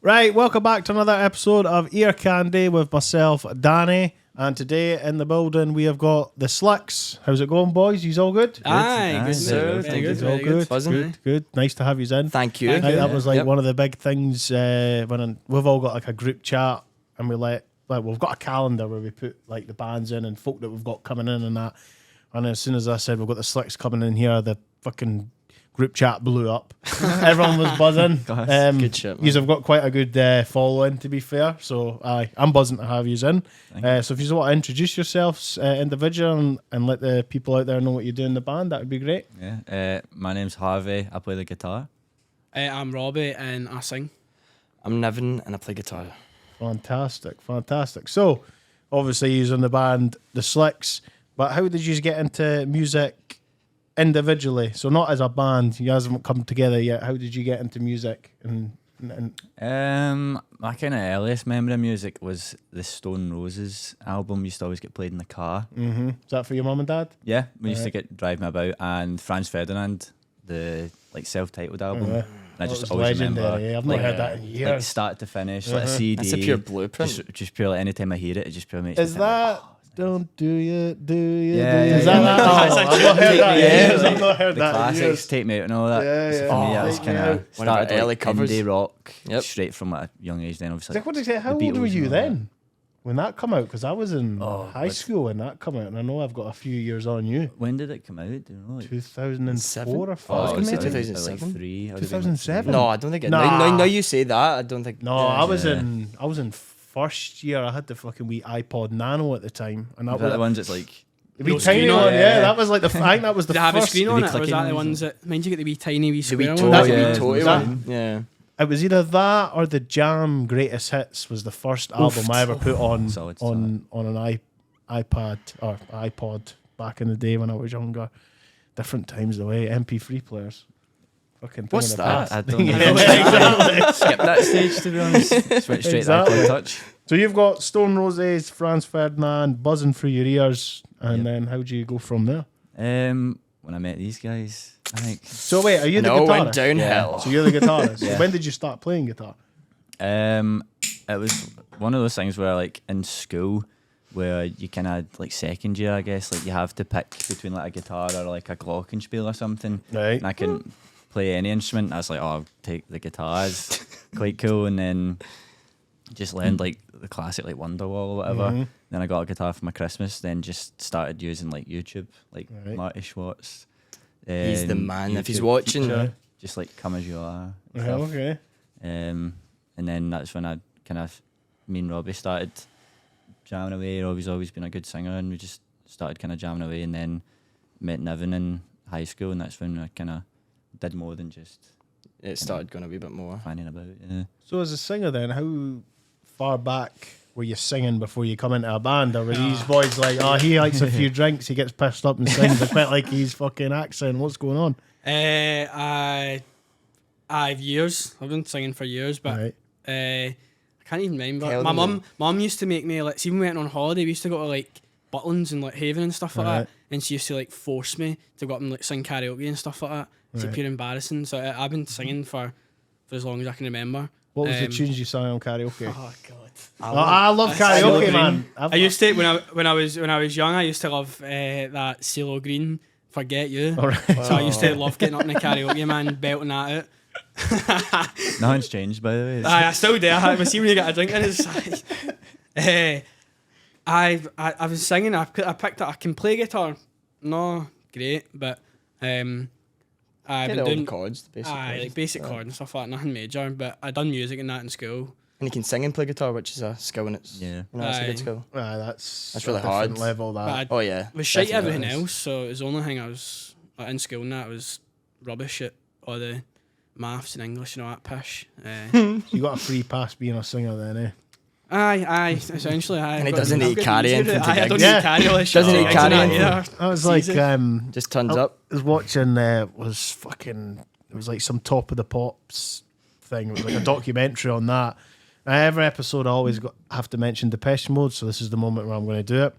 Right, welcome back to another episode of Ear Candy with myself, Danny. And today in the building we have got the SLIX. How's it going, boys? You's all good? Aye, good, sir. Very good. All good. Good. Nice to have you in. Thank you. I think that was like one of the big things when we've all got like a group chat and we've got a calendar where we put like the bands in and folk that we've got coming in and that. And as soon as I said we've got the SLIX coming in here, the fucking group chat blew up. Everyone was buzzing. Good shit, man. Yous have got quite a good following, to be fair. So I'm buzzing to have yous in. So if you want to introduce yourselves individually and let the people out there know what you do in the band, that would be great. Yeah. My name's Harvey. I play the guitar. I'm Robbie and I sing. I'm Niven and I play guitar. Fantastic. So obviously you're in the band, the SLIX, but how did you get into music individually? So not as a band, you guys haven't come together yet. How did you get into music? My kind of earliest memory of music was the Stone Roses album. Used to always get played in the car. Mm-hmm. Is that for your mum and dad? Yeah, we used to get drive me about, and Franz Ferdinand, the self-titled album. And I just always remember. I've not heard that in years. Like start to finish, like a CD. That's a pure blueprint. Just pure. Like, anytime I hear it, it just pure makes. Is me that? think, Don't do you? Yeah. Is that? I've not heard that. I've not heard the that. classics, Take Me Out and all that. So for me, that was kind of One of our started early like covers. indie rock, straight from like a young age. Then obviously. What did you say? How the old were Beatles you and all then? When that come out? Because I was in high school when that come out, and I know I've got a few years on you. When did it come out? Do you know? Like 2004 or 5? I was gonna say maybe? 2007. Like 3. 2007? No, I don't think it. Nah. Now you say that, I don't think. No, I was in first year. I had the fucking wee iPod Nano at the time, and that Is that was the ones that's like. the wee No tiny screen on one. it? Yeah, that was like the. I think that was the Did it have a first. screen on the it, or was clicking that the ones? ones that? Mind you get the wee tiny wee The wee square toy, ones? yeah, That- toy that- one. Yeah. It was either that or the Jam Greatest Hits was the first album I ever put on Solid on an iPad or iPod back in the day when I was younger. Different times the way MP3 players. Fucking What's thing of the that? past. I don't know. Exactly. Skip that stage, to be honest. Switch straight Exactly. to iPod Touch. So you've got Stone Roses, Franz Ferdinand buzzing through your ears, and then how do you go from there? When I met these guys, I think. So wait, are you the No, guitarist? went downhill. So you're the guitarist. Yeah. When did you start playing guitar? It was one of those things where, like, in school, where you kind of like second year, I guess, like you have to pick between like a guitar or like a glockenspiel or something. Right. And I couldn't play any instrument. I was like, oh, I'll take the guitar. It's quite cool. And then just learned like the classic like Wonderwall or whatever. Then I got a guitar for my Christmas. Then just started using like YouTube, like Marty Schwartz. He's the man. If he's YouTube watching, teacher, just like Come As You Are. Yeah, stuff. okay. And then that's when I kind of, me and Robbie started jamming away. Robbie's always been a good singer, and we just started kind of jamming away, and then met Niven in high school, and that's when I kind of did more than just it started going a wee bit more. fanning about. Yeah. So as a singer then, how far back were you singing before you come into a band? Or were these boys like, oh, he likes a few drinks, he gets pissed up and sings a bit like he's fucking accent? What's going on? I've years. I've been singing for years, but Right. I can't even remember. Tell My them. mum used to make me like. See, when we went on holiday, we used to go to like Butlins and like Haven and stuff like Right. that, and she used to like force me to go up and like sing karaoke and stuff like that. It's Right. pure embarrassing. So I've been singing for as long as I can remember. What was the tunes you sang on karaoke? Oh god. I love CeeLo karaoke, Green. man. I used to when I was young. I used to love that CeeLo Green "Forget You." All right. So I used to love getting up in the karaoke, man, belting that out. Nothing's changed, by the way. I still do. I see when you get a drink in it's like, I was singing. I picked up. I can play guitar. No, great, but I've Get been all the doing chords, the basic chords. like basic chords and stuff like that. Nothing major, but I done music and that in school. And you can sing and play guitar, which is a skill, and it's Yeah. that's a Aye. good skill. That's really a different hard. level, that. But I Oh yeah, was shite at definitely everything is. else, so it was the only thing I was like, in school and that was rubbish at all the maths and English and all that pish. You got a free pass being a singer then, eh? Aye, essentially. Aye, And he I've got- doesn't I've need got carry to use anything it. to Aye, I gigs. don't Yeah. need carry all this Doesn't shit. need Gigs carry and that anything. either. I was It's like, easy. Just tons I up. was watching, was fucking, it was like some Top of the Pops thing. It was like a documentary on that. Every episode I always have to mention Depeche Mode, so this is the moment where I'm going to do it.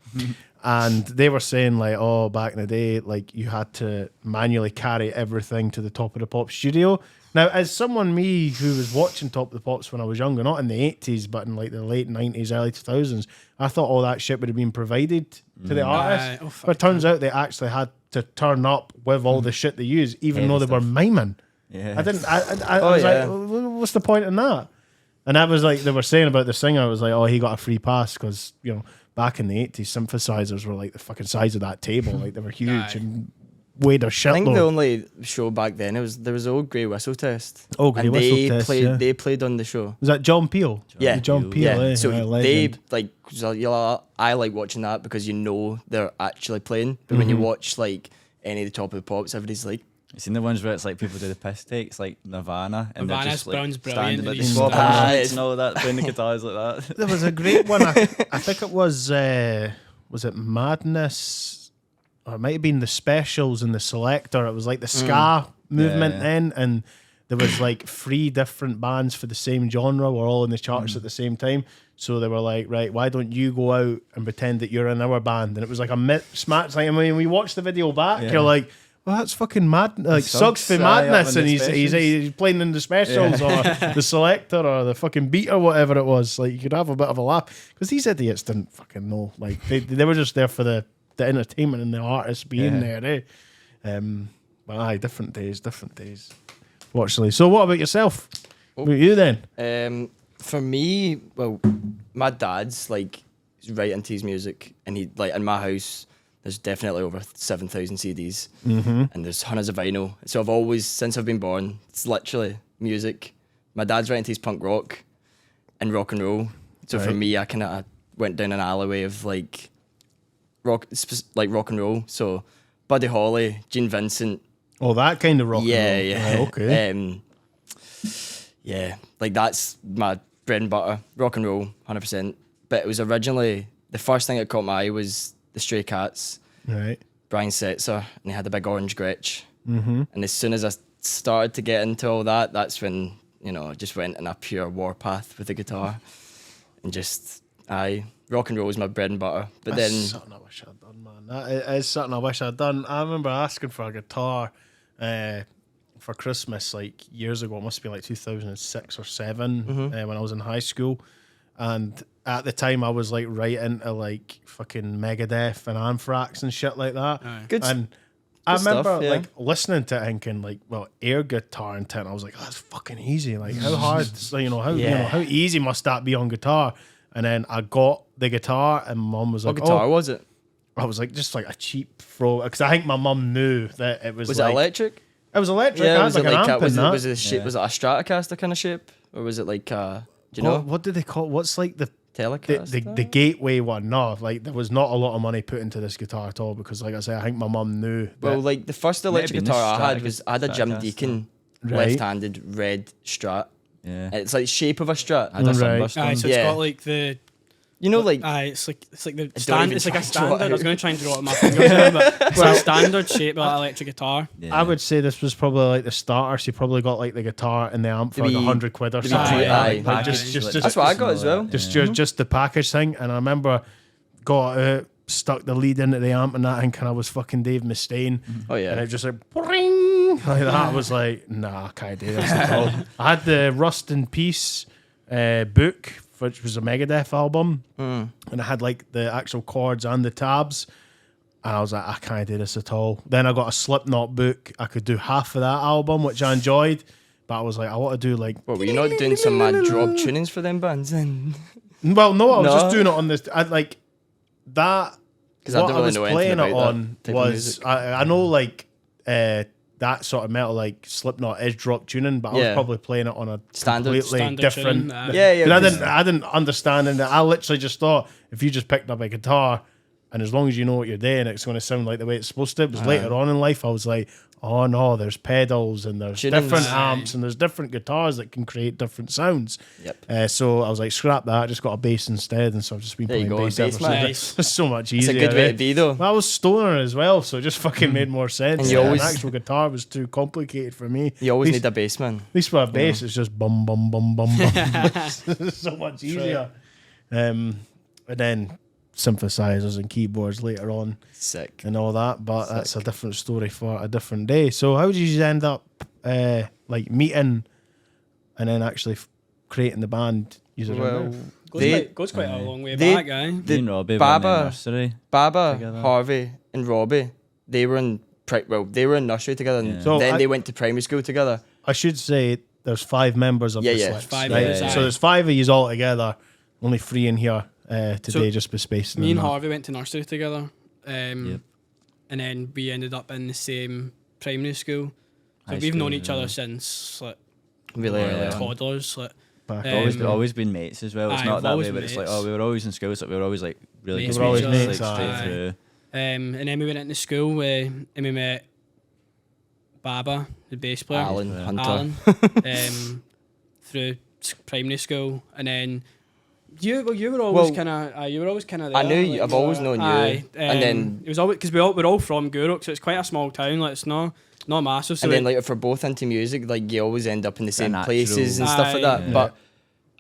And they were saying like, oh, back in the day, like you had to manually carry everything to the Top of the Pop studio Now, as someone me who was watching Top of the Pops when I was younger, not in the 80s, but in like the late 90s, early 2000s, I thought all that shit would have been provided to the artists. Oh, fuck But it turns out they actually had to turn up with all the shit they use, even Heavy though they were stuff. miming. Yeah. I didn't. I Oh, was yeah. like, what's the point in that? And that was like they were saying about the singer. I was like, oh, he got a free pass because back in the 80s, synthesizers were like the fucking size of that table, like they were huge Aye. and weighed a I think the shitload. only show back then there was the old Grey Whistle Test. Oh, Grey and Whistle they Test, played yeah. they played on the show. Was that John Peel? Yeah. John Peel. Yeah, eh? so Aye, they legend. like I like watching that because they're actually playing. But when you watch like any of the Top of the Pops, everybody's like, You seen the ones where it's like people do the piss takes, like Nirvana, and Nirvana's they're just like Brown's brilliant, standing, like and they he's swap standing. instruments and all that, playing the guitars like that. There was a great one. I think it was it Madness, or it might have been the Specials and the Selector. It was like the ska movement Yeah. then, and there was like 3 different bands for the same genre were all in the charts at the same time. So they were like, right, why don't you go out and pretend that you're in our band? And it was like a mismatch. Like, I mean, when we watch the video back, Yeah. you're like, well, that's fucking mad. Like, Suggs for Suggs, Madness, up and in the he's playing in the Specials or the Selector or the fucking Beat or whatever it was. Like, you could have a bit of a laugh because these idiots didn't fucking know. Like, they were just there for the entertainment and the artists being Yeah. there. But aye, different days. Fortunately. So, what about yourself? What about you then? for me, well, my dad's like he's right into his music, and he like in my house. There's definitely over 7,000 CDs, and there's hundreds of vinyl. So I've always, since I've been born, it's literally music. My dad's right into his punk rock and rock and roll. So for Right. me, I kind of went down an alleyway of like rock and roll. So Buddy Holly, Gene Vincent, Oh, that kind of rock. and yeah, roll. yeah. Right, okay. Yeah, like that's my bread and butter, rock and roll, 100%. But it was originally, the first thing that caught my eye was the Stray Cats, Right. Brian Setzer, and he had the big orange Gretsch. Mm-hmm. And as soon as I started to get into all that, that's when, I just went in a pure warpath with the guitar. And just, rock and roll was my bread and butter. But That's then, something I wish I'd done, man. That is something I wish I'd done. I remember asking for a guitar for Christmas like years ago. It must be like 2006 or 7 when I was in high school. And at the time, I was like right into like fucking Megadeth and Anthrax and shit like that. good, And I good stuff, remember yeah. like listening to it thinking like, well, air guitar and tin. I was like, oh, that's fucking easy. Like how hard, how easy must that be on guitar? And then I got the guitar, and Mum was what like, guitar oh, was it? I was like, just like a cheap throw, because I think my mum knew that it was. Was like, it electric? It was electric. I had like an amp was in that. was it a Stratocaster kind of shape? Or was it like, do you know, What did they call it? What's like the Telecaster? gateway one? No, like there was not a lot of money put into this guitar at all, because like I say, I think my mum knew. That, Well, like the first electric Maybe guitar I had Stratocaster. was I had a Jim Deacon Right. left-handed red Strat. Yeah. And it's like shape of a Strat. I had a Right. Sunburst Aye, one. so Yeah. it's got like the. You know, like It's like the don't stand. even It's like try a and draw it standard. I was out. going to try and draw it with my fingers, there, but it's like a standard shape of that electric guitar. Yeah. I would say this was probably like the starter. So you probably got like the guitar and the amp for like Maybe- £100 or maybe something. two- like that. aye. Like Package, just like, that's what I got as well. just the package thing. And I remember got out, stuck the lead into the amp and that, and kind of was fucking Dave Mustaine. Oh yeah. And it just like, "Bring," like that. I was like, nah, I can't do this at all. I had the Rust in Peace book, which was a Megadeth album, and it had like the actual chords and the tabs. And I was like, I can't do this at all. Then I got a Slipknot book. I could do half of that album, which I enjoyed. But I was like, I want to do like, What, were you not doing some mad drop tunings for them bands then? well, no, I was No? just doing it on this. I like that. Because I What don't I really was know anything playing it about on that type of was music. I know like that sort of metal, like Slipknot is drop tuning, but I was Yeah. probably playing it on a Standard completely different. tuning, Yeah, 'Cause I didn't understand it. I literally just thought if you just picked up a guitar, and as long as you know what you're doing, it's going to sound like the way it's supposed to. It was later on in life I was like, oh no, there's pedals and there's Tunings. different Aye. amps and there's different guitars that can create different sounds. Yep. So I was like, scrap that. I just got a bass instead, and so I've just been There you playing go, bass ever bass, since. man. Nice. It's so much It's easier. a good way eh? to be though. Well, I was stoner as well, so it just fucking made more sense. And you always- an actual guitar was too complicated for me. You always At least- need a bass man. At least with a bass, it's just bum bum bum bum bum. It's so much easier. And then synthesizers and keyboards later on Sick. and all that. But that's a different story for a different day. So how did you end up like meeting and then actually creating the band? Well, Goes quite a long way they- back, guy. Me and Robbie were in Baba- the nursery. Baba, Together. Harvey, and Robbie, they were in nursery together, and Yeah. So then I- they went to primary school together. I should say there's 5 members of Yeah, the yeah. SLIX, Five right? of us, So aye. there's 5 of you all together. Only 3 in here today, So just for spacing. Me and that. Harvey went to nursery together, Yep. and then we ended up in the same primary school. So High we've known school, each yeah. other since like Really Yeah. early on. toddlers. Like Back Always, Um, always been mates as well. It's aye, not we've that always way, but been it's like, mates. oh, we were always in school, so we were always like really Mates good with mates, each other. like, straight Aye. through. and then we went into school and we met Baba, the bass player, Alan Yeah. Hunter. Alan, through primary school, and then you were always Well, kind of you were always kind of. I knew you. I've always known you. Aye, And then- it was always because we're all from Gourock, so it's quite a small town. Like it's not massive. So And then, like, if we're both into music, like, you always end up in the same natural- places and stuff like Aye. that. Yeah. But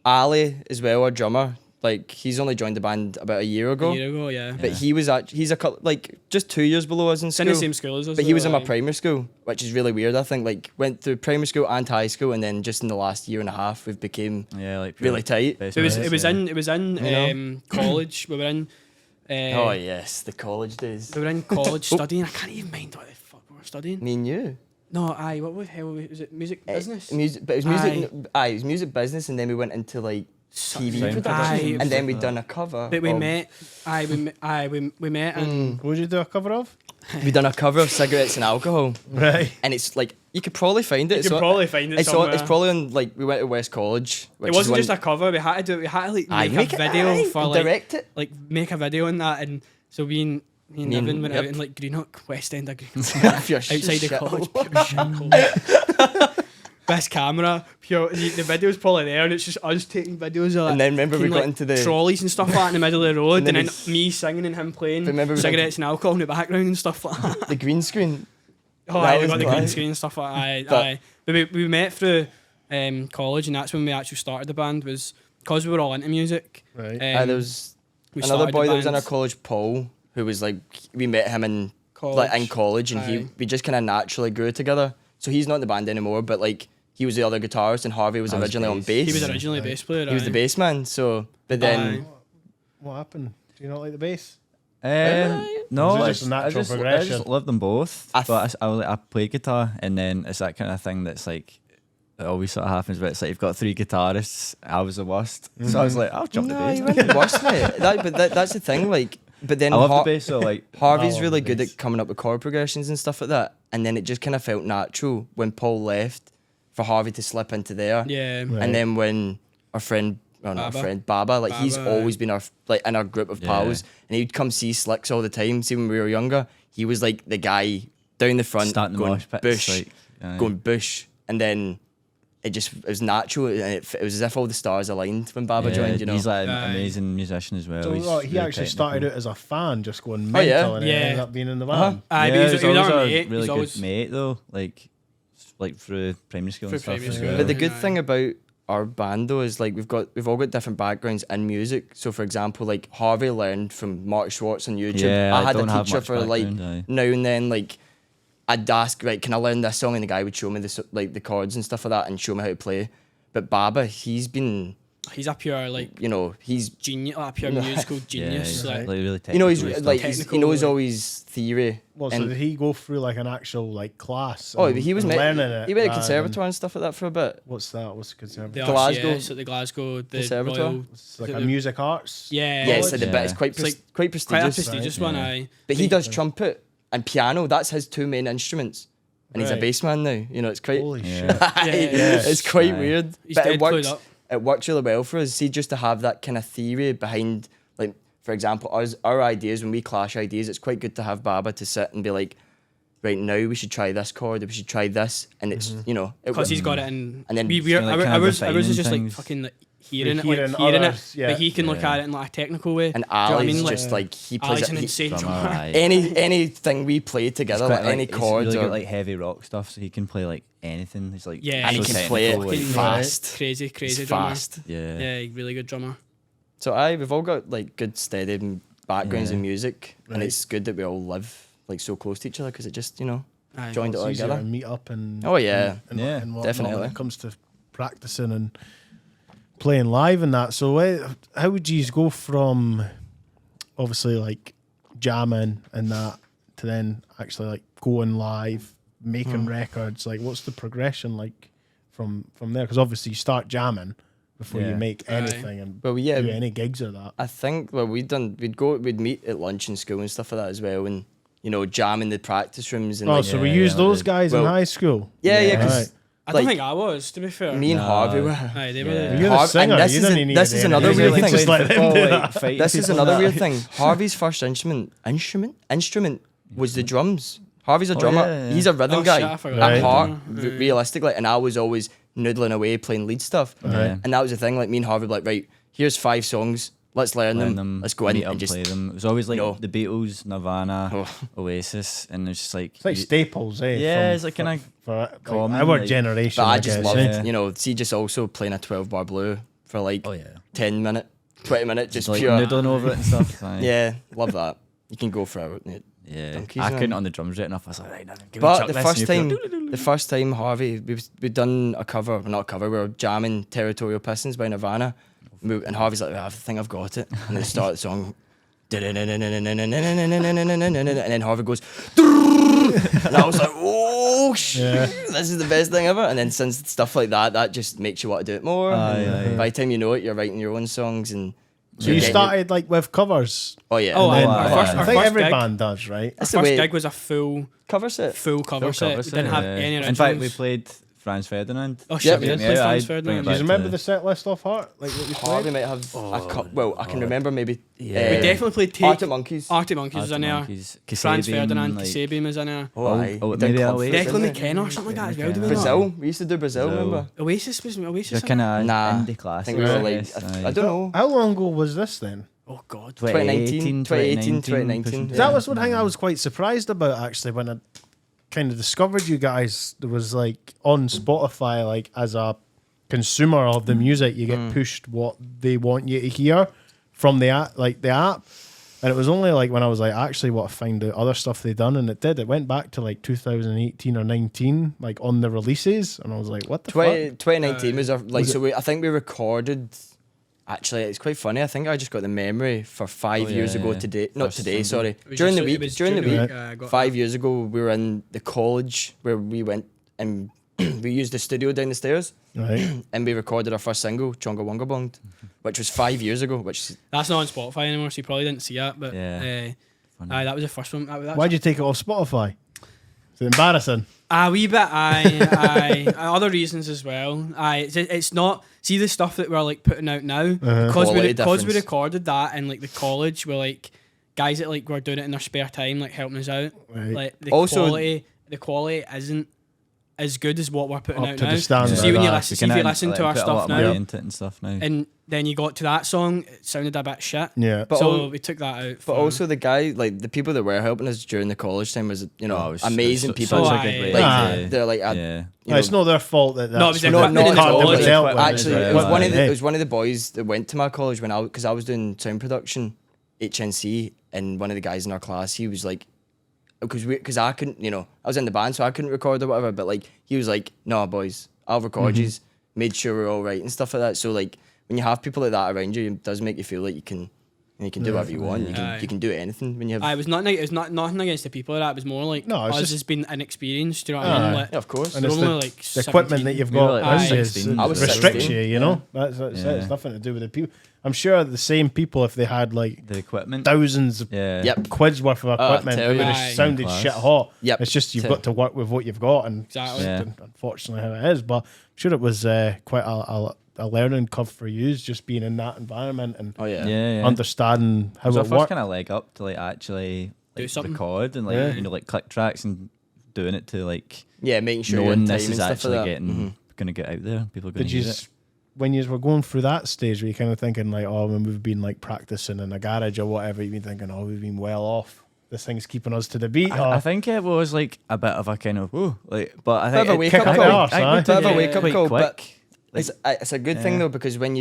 Ali, as well, our drummer, like, he's only joined the band about a year ago. a year ago, yeah. But he was he's a couple, like, just 2 years below us in It's in school. the same school as us. But he was in my though, primary school, which is really weird. I think, like, went through primary school and high school, and then just in the last year and a half, we've became Yeah, like really tight. best It was mates, it was yeah. in You know? college. We were in. Oh yes, the college days. We were in college studying. I can't even mind what the fuck we were studying. Me and you. No, aye. What the hell was it? Music business. Music, but it was music. It was music business, and then we went into like TV Sound production, Aye. and then we'd done a cover. But we of- met. We met, and What did you do a cover of? We done a cover of Cigarettes and Alcohol, Right. and it's like you could probably find it. you It's can on- probably find it it's somewhere. it's probably on, like, we went to West College. Which It wasn't is just a cover. We had to do it. We had to like Aye, make a video aye, for like direct it. make a video on that, and so me and Me and- Niven went out yep. in like Greenock, West End of Greenock, If you're outside the shit. college. Pure shithole. Best camera, pure. The video's probably there, and it's just us taking videos of. And then remember we fucking, got like, into the trolleys and stuff like that in the middle of the road, And and then then me singing and him playing Remember we got cigarettes and alcohol in the background and stuff like that. the green screen. Oh, That aye, we was got the green class. screen and stuff like that. Aye, But- aye. But we met through college, and that's when we actually started the band. Was because we were all into music. Right. There was we another started boy the that was in our band. college, Paul, who was like, we met him in like in college, and Aye. we just kind of naturally grew together. So he's not in the band anymore, but like he was the other guitarist, and Harvey was I was originally on bass. bass. He was Aye. originally a bass player. He was the aye. bass man. So, but then What happened? Do you not like the bass? No, Was it I just a natural I progression? just love them both. I But I play guitar, and then it's that kind of thing that's like it always sort of happens. But it's like you've got 3 guitarists. I was the worst, so I was like, I'll jump the no, bass. you weren't the worst, mate. That's the thing. Like, but then I love the bass, so like Harvey's love really the good bass. at coming up with chord progressions and stuff like that. And then it just kind of felt natural when Paul left for Harvey to slip into there. Yeah. Right. And then when our friend, or not our Baba. friend, Baba, like he's Baba, always been our like in our group of Yeah. pals, and he'd come see SLIX all the time. See, when we were younger, he was like the guy down the front starting the going mosh pits, bush, like, aye. going bush, and then it was natural, and it was as if all the stars aligned when Baba yeah, joined. You know, he's like an Aye. amazing musician as well. So He's he really actually started technical. out as a fan, just going Oh, mental, yeah? and then Yeah. ended up being in the Uh-huh. band. Aye, Yeah, but he's he was always our a mate. really He's good always mate though, like through primary school and Through stuff primary as school. well. But the Yeah. good Aye. thing about our band though is like we've all got different backgrounds in music. So for example, like Harvey learned from Mark Schwartz on YouTube. Yeah, I had don't a have teacher much for like background, aye. now and then. Like I'd ask, right, can I learn this song? And the guy would show me the chords and stuff like that, and show me how to play. But Baba, he's been, he's a pure like you know, he's genius, like a pure musical Yeah, genius. he's like, really you know he's technical and like stuff. he Technical, knows like- all his theory. Well, so and did he go through like an actual like class? oh, and- he was and learning it. he went to rather conservatoire than- and stuff like that for a bit. What's that? What's the the conservatoire? Glasgow- RCS at the Glasgow, the Conservatoire? Royal. It's like is a it the- music arts. Yeah, Yeah, it's like the Yeah. bit. It's quite It's like quite quite a prestigious. prestigious right? one. Yeah. Aye, But he does trumpet and piano. That's his 2 main instruments. And he's a Right. bass man now. You know, it's quite Holy Yeah. shit! Yeah. it's quite Aye. weird. He's but dead it clued works up. it works really well for us. See, just to have that kind of theory behind, like, for example, our ideas, when we clash ideas, it's quite good to have Baba to sit and be like, right, now we should try this chord, we should try this. And it's, you know, it because he's works. got it in. And then we kinda like kind of ours is defining just like things. fucking like hearing Like it, hearing hearing others, it, yeah. but he can look Yeah. at it in like a technical way. And Do you know what I Ali's mean? just like, he plays Ali's an it. insane Drummer, drummer. aye. Anything we play together, He's like quite, any he's chords really or good, like heavy rock stuff, so he can play like anything. He's like Yeah, and he so can play it technical, like, fucking fast. Crazy He's drummer. fast. yeah. Yeah, really good drummer. So we've all got like good steady backgrounds Yeah. in music, and Right. it's good that we all live like so close to each other because it just Aye. joined it It's all easier to together. meet up and Oh, yeah. and whatnot definitely. when it comes to practicing and playing live and that. So how would you go from obviously like jamming and that to then actually like going live, making records? Like, what's the progression like from there? Because obviously you start jamming before you Yeah. make Aye. anything and Well, yeah, do any gigs or that. I think we'd meet at lunch in school and stuff like that as well, and jam in the practice rooms and Oh, like so Yeah, we used yeah, those did. guys in Well, high school. yeah, because Right. I don't like, think I was, to be fair. me and No. Harvey were. Aye, they were. Yeah. You're the Harv- singer. and this You is don't a- need this to is do another anything. weird You thing. just let them do that. This is another weird thing. Harvey's first instrument was the drums. Harvey's a Oh, drummer. yeah, yeah. He's a rhythm Oh, guy. shit, I forgot Right. At heart, Yeah. realistically, and I was always noodling away playing lead stuff. Yeah. And that was the thing. Like me and Harvey were like, right, here's 5 songs. Let's learn them. Let's go in meet up, and just play them. It was always like you know. the Beatles, Nirvana, Oh. Oasis, and it's just like It's like staples, eh? Yeah, from- it's like kinda for like common, our like- generation. But I just guess, loved, eh? Yeah. see, just also playing a 12-bar blue for like oh yeah, 10 minute, 20 minute, just like pure. noodling over it and stuff. Aye. Yeah, love that. You can go for it. yeah. Donkeys, I couldn't man. on the drums right enough. I was like, right, now, give me But chuck the this, first and you time, put- the first time Harvey, we'd done a cover, well, not a cover, we were jamming Territorial Pistons by Nirvana, and Harvey's like, I think I've got it, and then start the song, and then Harvey goes, and I was like, oh shit, this is the best thing ever. And then since stuff like that just makes you want to do it more. Aye, And aye. by the time you know it, you're writing your own songs and. So you you're getting started like with covers. Oh yeah. Oh, And then- aye, our first, aye. I our think first every gig, band does, right? our That's the first way- gig was a full Cover set. cover set. Cover We didn't have yeah. any originals. In fact, we played Franz Ferdinand. Oh Yep. shit, we did Yeah, play Franz I'd bring Ferdinand. it Do you back remember to- the set list off heart? Like what you Harvey played? might have I can remember maybe. Yeah. We definitely played Take. Arctic Monkeys. Arctic Monkeys was in there. Monkeys, Franz Kasabian, Ferdinand, like- Kasabian was in there. Oh, aye. oh, We did maybe Club Oasis, Fruit, Declan didn't we? McKenna or something like that as well. McKenna. Did we not? Brazil. We used to do Brazil, Brazil. remember? Oasis was Oasis. They're in kind there? of Nah. indie I classics. think we were I like, guess, I aye. don't know. How long ago was this then? Oh god. 2019, 2018. pushing That to- was one thing I was quite surprised about actually when I kind of discovered you guys. There was like on Spotify, like as a consumer of the music, you get pushed what they want you to hear from the app, and it was only like when I was like actually what I find out other stuff they done, and it went back to like 2018 or 19, like on the releases, and I was like, what the 2019 was our, like, Was so I think we recorded, actually, it's quite funny. I think I just got the memory for 5 years yeah, ago yeah. today. Not First today, single. sorry. It was During the just- it week. was During the week. got 5 years ago, we were in the college where we went and we used the studio down the stairs right? and we recorded our first single, Chonga Wonga Bonged, which was 5 years ago, which That's not on Spotify anymore, so you probably didn't see it. But Yeah. Funny. that was the first one. Why'd you take it off Spotify? Is it embarrassing? A wee bit, aye. Other reasons as well. It's not. See the stuff that we're like putting out now because Quality we difference. recorded that in like the college. We're like guys that like were doing it in their spare time, like helping us out. Right. Like the Also- quality isn't as good as what we're putting Up out to now. the standard. See when you Yeah, listen, see if you listen to our put a lot stuff of money now, into it and stuff now. and then you got to that song, it sounded a bit shit. Yeah. But so al- we took that out. But for- also the guy, like the people that were helping us during the college time was, Oh, it was- amazing it was people. Such Aye. a good way Like Aye. they're like, yeah. you No, it's know, not their fault that that's No, it was the No, equipment no, in no, the no, college. dealt with. actually, Yeah, it was one aye. of the it was one of the boys that went to my college when because I was doing sound production, HNC, and one of the guys in our class, he was like, because I couldn't, I was in the band, so I couldn't record or whatever, but like he was like, no boys, I'll record yous, made sure we're all right and stuff like that. So like when you have people like that around you, it does make you feel like you can do whatever you want. Aye. You can do anything when you have. It was nothing against the people of that. It was more like No, it's us just- as being inexperienced. Do you know what I mean? Aye. Like, Yeah, of course. And we're it's only the, like the equipment 17. that you've We were got like with you 16. I was restricts 16, you, you know? That's it. Yeah. It's nothing to do with the people. I'm sure the same people, if they had like The equipment. thousands of Yeah. Yep. quids worth of I equipment, tell it you. would Aye. have sounded Class. shit hot. Yep. It's just you've Tell- got to work with what you've got, and Exactly. Yeah. unfortunately how it is. But I'm sure it was quite a learning curve for you, just being in that environment and Oh yeah. Yeah. understanding how It was our it first works. kind of leg up to like actually Do like, something. record and like Yeah. like click tracks and doing it to like Yeah, making sure you're knowing in time this and is stuff actually like that. getting gonna get out there. People are gonna Did you, use it. when you were going through that stage, were you kind of thinking like, oh, when we've been like practicing in a garage or whatever, you've been thinking, oh, we've been well off. This thing's keeping us to the beat. I think it was like a bit of a kind of like, but I Bit think of a it wake-up kicked call. out- Bit of I a think wake-up quite call, quick. but Like, It's a good thing Yeah. though, because when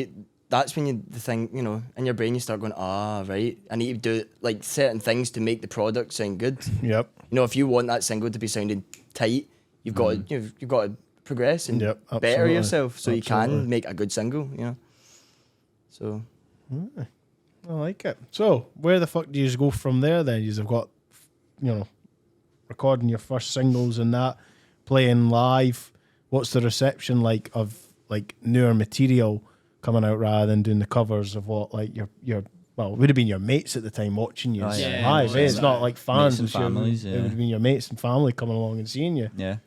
that's when the thing, you know, in your brain you start going, right, I need to do like certain things to make the product sound good. Yep. You know, if you want that single to be sounding tight, you've got to, you've got to progress and Yep, better absolutely. yourself so you Absolutely. can make a good single. You know, so I like it. So, where the fuck do you go from there then? You've got, you know, recording your first singles and that, playing live. What's the reception like of like newer material coming out rather than doing the covers of what like your well, it would have been your mates at the time watching you Oh, yeah. live. Yeah, It's not like fans. and it's your- families, It yeah. would have been your mates and family coming along and seeing you. Yeah.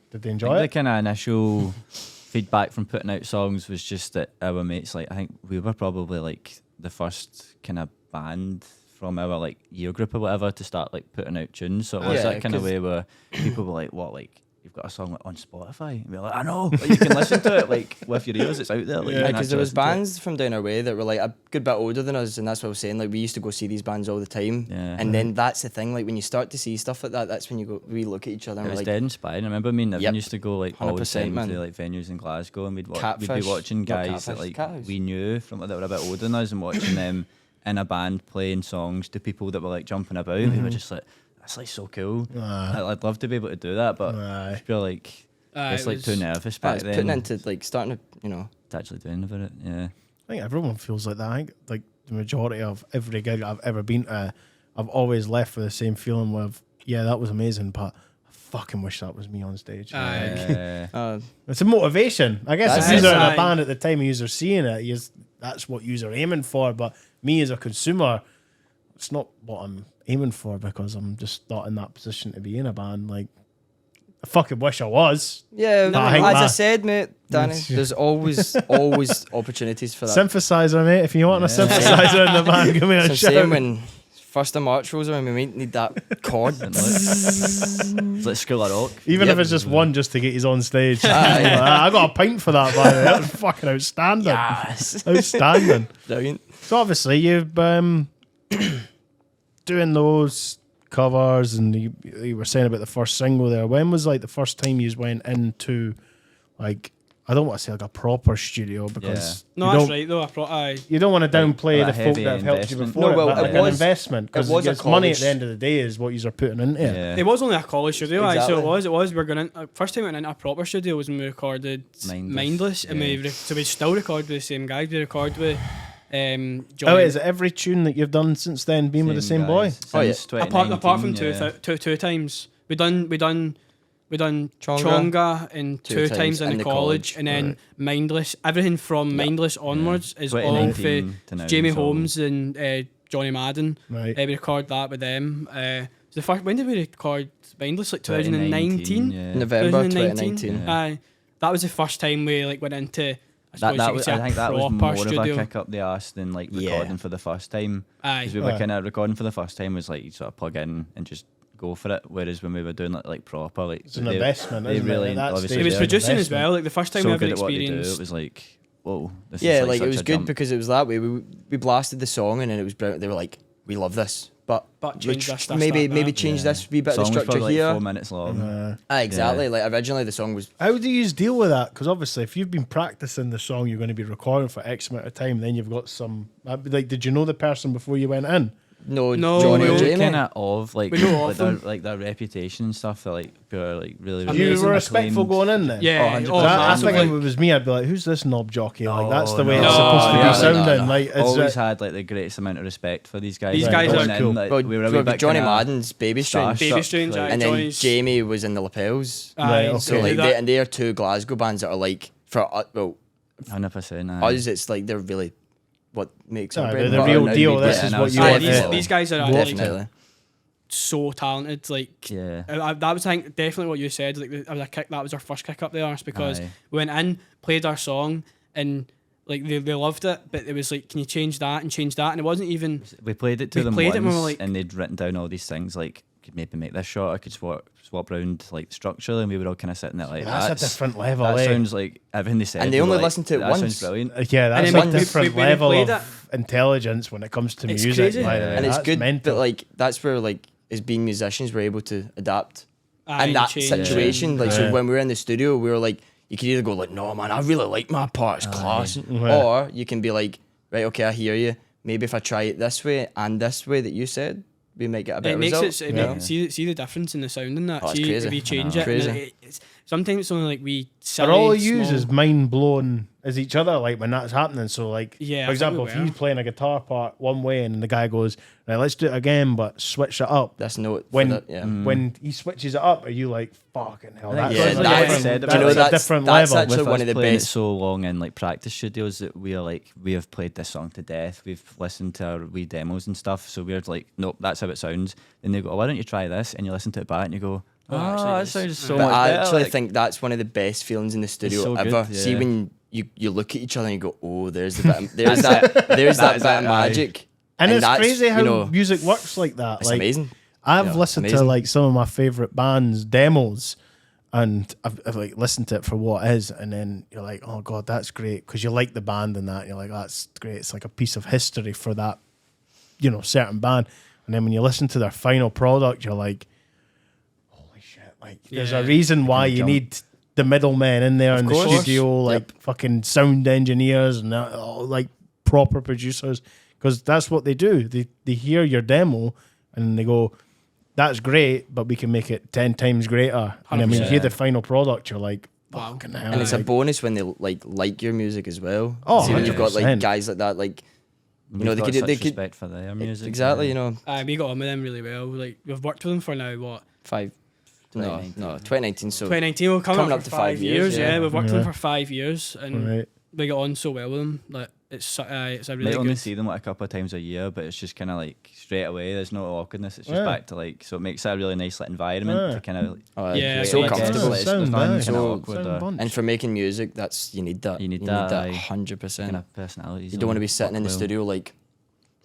Did they I enjoy think the it? kind of initial feedback from putting out songs was just that our mates, like, I think we were probably like the first kind of band from our like year group or whatever to start like putting out tunes. So it was Yeah, that kind of 'cause- way where people were like, "What, like you've got a song like, on Spotify?" And we're like, "I know, like, you can listen to it like with your ears. It's out there." Like, you Yeah, can because there actually was listen to it." bands from down our way that were like a good bit older than us, and that's what I was saying. Like we used to go see these bands all the time, Yeah. and then that's the thing. Like when you start to see stuff like that, that's when we look at each other It and was we're like, dead inspiring. I remember me and Niven Yep. used to go like all the 100%, time man. to like venues in Glasgow, and we'd be Catfish. watching Not guys that Catfish, like Cathouse. we knew from like, that were a bit older than us, and watching them in a band playing songs to people that were like jumping about. We were just like, that's like so cool. I'd love to be able to do that, but Aye. I feel like it's it like was- too nervous "Ah, back it's then. putting into like starting to, you know, to actually doing about it. Yeah. I think everyone feels like that. I think like the majority of every gig I've ever been to, I've always left with the same feeling of, yeah, that was amazing, but I fucking wish that was me on stage. Aye. Like, it's a motivation. I guess That's if you're it. in a Aye. band at the time and you're seeing it, that's what you're aiming for. But me as a consumer, it's not what I'm aiming for because I'm just not in that position to be in a band. Like, I fucking wish I was. yeah. I think as my- I said, mate, Danny, there's always opportunities for that. Synthesizer, mate. If you want a synthesizer in the band, give me a So shout. same when first of March rolls around, we might need that chord. It's like School of Rock. Even Yep. if it's just one, just to get you on stage. Aye. I got a pint for that, by the way. That was fucking outstanding. Yes. Outstanding. Brilliant. So obviously you've doing those covers, and you were saying about the first single there. When was like the first time you went into like, I don't want to say like a proper studio because No, you that's don't, right though. Aye. you don't want to downplay Like the a folk heavy that have helped you investment. before. No, well, but it like was- an investment because it was a money at college- the end of the day is what you're putting into it. Yeah. It was only a college studio, aye, so Exactly. it was. We were going in, first time we went into a proper studio was when we recorded Mindless, and yeah. so we still record with the same guys. We record with Johnny. Oh, is it every tune that you've done since then been with the same boy? guys Oh, yeah. since apart from 2019, two times we done Chonga. Chonga in two times in the college, college, and then right. Mindless. Everything from Mindless onwards is all 2019 to for now, Jamie so- Holmes and Johnny Madden. Right. We record that with them. The first, when did we record Mindless? Like 2019. Yeah. November 2019. 2019. Yeah. Aye, that was the first time we like went into. I That, suppose that you could was, say I a think that was proper more studio. of a kick up the arse than like Yeah. recording for the first time. Aye. Because we were Aye. kind of recording for the first time was like you sort of plug in and just go for it. Whereas when we were doing it like proper, like It's an investment, they isn't really it? At that obviously stage, It was Yeah, producing as investment. well. Like the first time so we ever good at what they do. experienced. It was like, whoa, this Yeah, is like such it was a good jump. because it was that way. We blasted the song and then it was brilliant. They were like, we love this, but change this, this, maybe that, maybe that. change Yeah. this wee bit Song of the was structure probably here. like 4 minutes long. Exactly. Like originally the song was How do you deal with that? Because obviously, if you've been practicing the song, you're going to be recording for X amount of time. Then you've got some. Like, did you know the person before you went in? no No, Johnny we or were Jamie. Kind of like We know like of their, them. like their reputation and stuff. They're like pure like really. You Amazing. were respectful acclaimed. going in then. Yeah, 100%. oh, I massive, think if like- it was me, I'd be like, "Who's this knob jockey?" Like that's the way No, it's supposed to no, be no, sounding. no. Like, it's Always had like the greatest amount of respect for these guys. These Like, guys going are in, cool. like, Well, we were a wee bit Johnny kinda Madden's Baby Strings, starstruck, Baby Strings, like- aye. and then Johnny's- Jamie was in the Lapels. Aye, okay. So like that- they are two Glasgow bands that are like for well 100%. us it's like they're really what makes our Aye, bread they're and the butter. real now deal. we This get is in what our you Aye, want. side. to- these guys are Definitely. Definitely. so talented. Like, Yeah. that was, I think, definitely what you said. Like, that was a kick. That was our first kick up the arse because Aye. we went in, played our song, and like they loved it. But it was like, can you change that and change that? And it wasn't even. We played it to We them played once, it and we were like- and they'd written down all these things like, could maybe make this short. I could swap around like structurally, and we were all kind of sitting there like, That's a different level. That eh? sounds like everything they said. And they we were only like, listened to it that once. Sounds brilliant. Yeah, that's then a we- different we level played of intelligence when it comes to It's music. crazy. By the way. And it's That's good, mental. but like that's where like as being musicians we're able to adapt Aye, in that change. situation. Like Yeah. so when we were in the studio, we were like, you can either go like, no man, I really like my part, it's class, Yeah. or you can be like, right, okay, I hear you. Maybe if I try it this way and this way that you said, we might get a better It makes result. it. Yeah. See the difference in the sound in that. Oh, it's See crazy. if you change I know. it. and Crazy. Sometimes it's only like we. But all they silly, use small- is mind blowing as each other, like when that's happening. So, like, Yeah, for I think example, we if were. he's playing a guitar part one way and the guy goes, right, let's do it again, but switch it up. This note When for that, yeah. when he switches it up, are you like, fucking hell? That's, Yeah, a that's- different, do you know that's a that's- different that's level. actually With one us of the playing best. it so long in like practice studios that we are like we have played this song to death. We've listened to our wee demos and stuff. So we're like, nope, that's how it sounds. And they go, oh, why don't you try this? And you listen to it back and you go, Oh, oh, actually, that it's- sounds so But much I better. actually like, think that's one of the best feelings in the studio so good, ever. See yeah. when you look at each other and you go, oh, there's the bit, there's that bit of magic. and it's that's, crazy how you know, music works like that. it's like, amazing. I've Yeah, listened to amazing. like some of my favorite bands' demos, and I've like listened to it for what it is, and then you're like, oh god, that's great because you like the band and that. And you're like, that's great. It's like a piece of history for that, certain band. And then when you listen to their final product, you're like, holy shit! Like, there's a Yeah. reason why you jump. need the middlemen in there in the course. studio, like Yep. fucking sound engineers and like proper producers, because that's what they do. They hear your demo and they go, that's great, but we can make it 10 times greater. And then when you hear the final product, you're like, Wow. fucking hell. And it's a like, bonus when they like your music as well. Oh, See when you've got like 100%. guys like that, like we've know, they got could- such they could- respect for their music. exactly, yeah. you know, We got on with them really well. Like we've worked with them for now what 2019. So 2019. We're coming up to for 5 years. yeah. Yeah, we've worked with Yeah. them for 5 years, and right. we got on so well with them. Like it's a really Might only good. see them like a couple of times a year, but it's just kind of like straight away. There's no awkwardness. It's just Yeah. back to like, so it makes it a really nice like environment Yeah. to kind of. Yeah, so like, comfortable. There's nothing Sound kind nice. of So- awkward Sound or bunch. and for making music, that's you need that. You need that, aye. 100%. kind of personalities. You don't want to be sitting in the well. studio like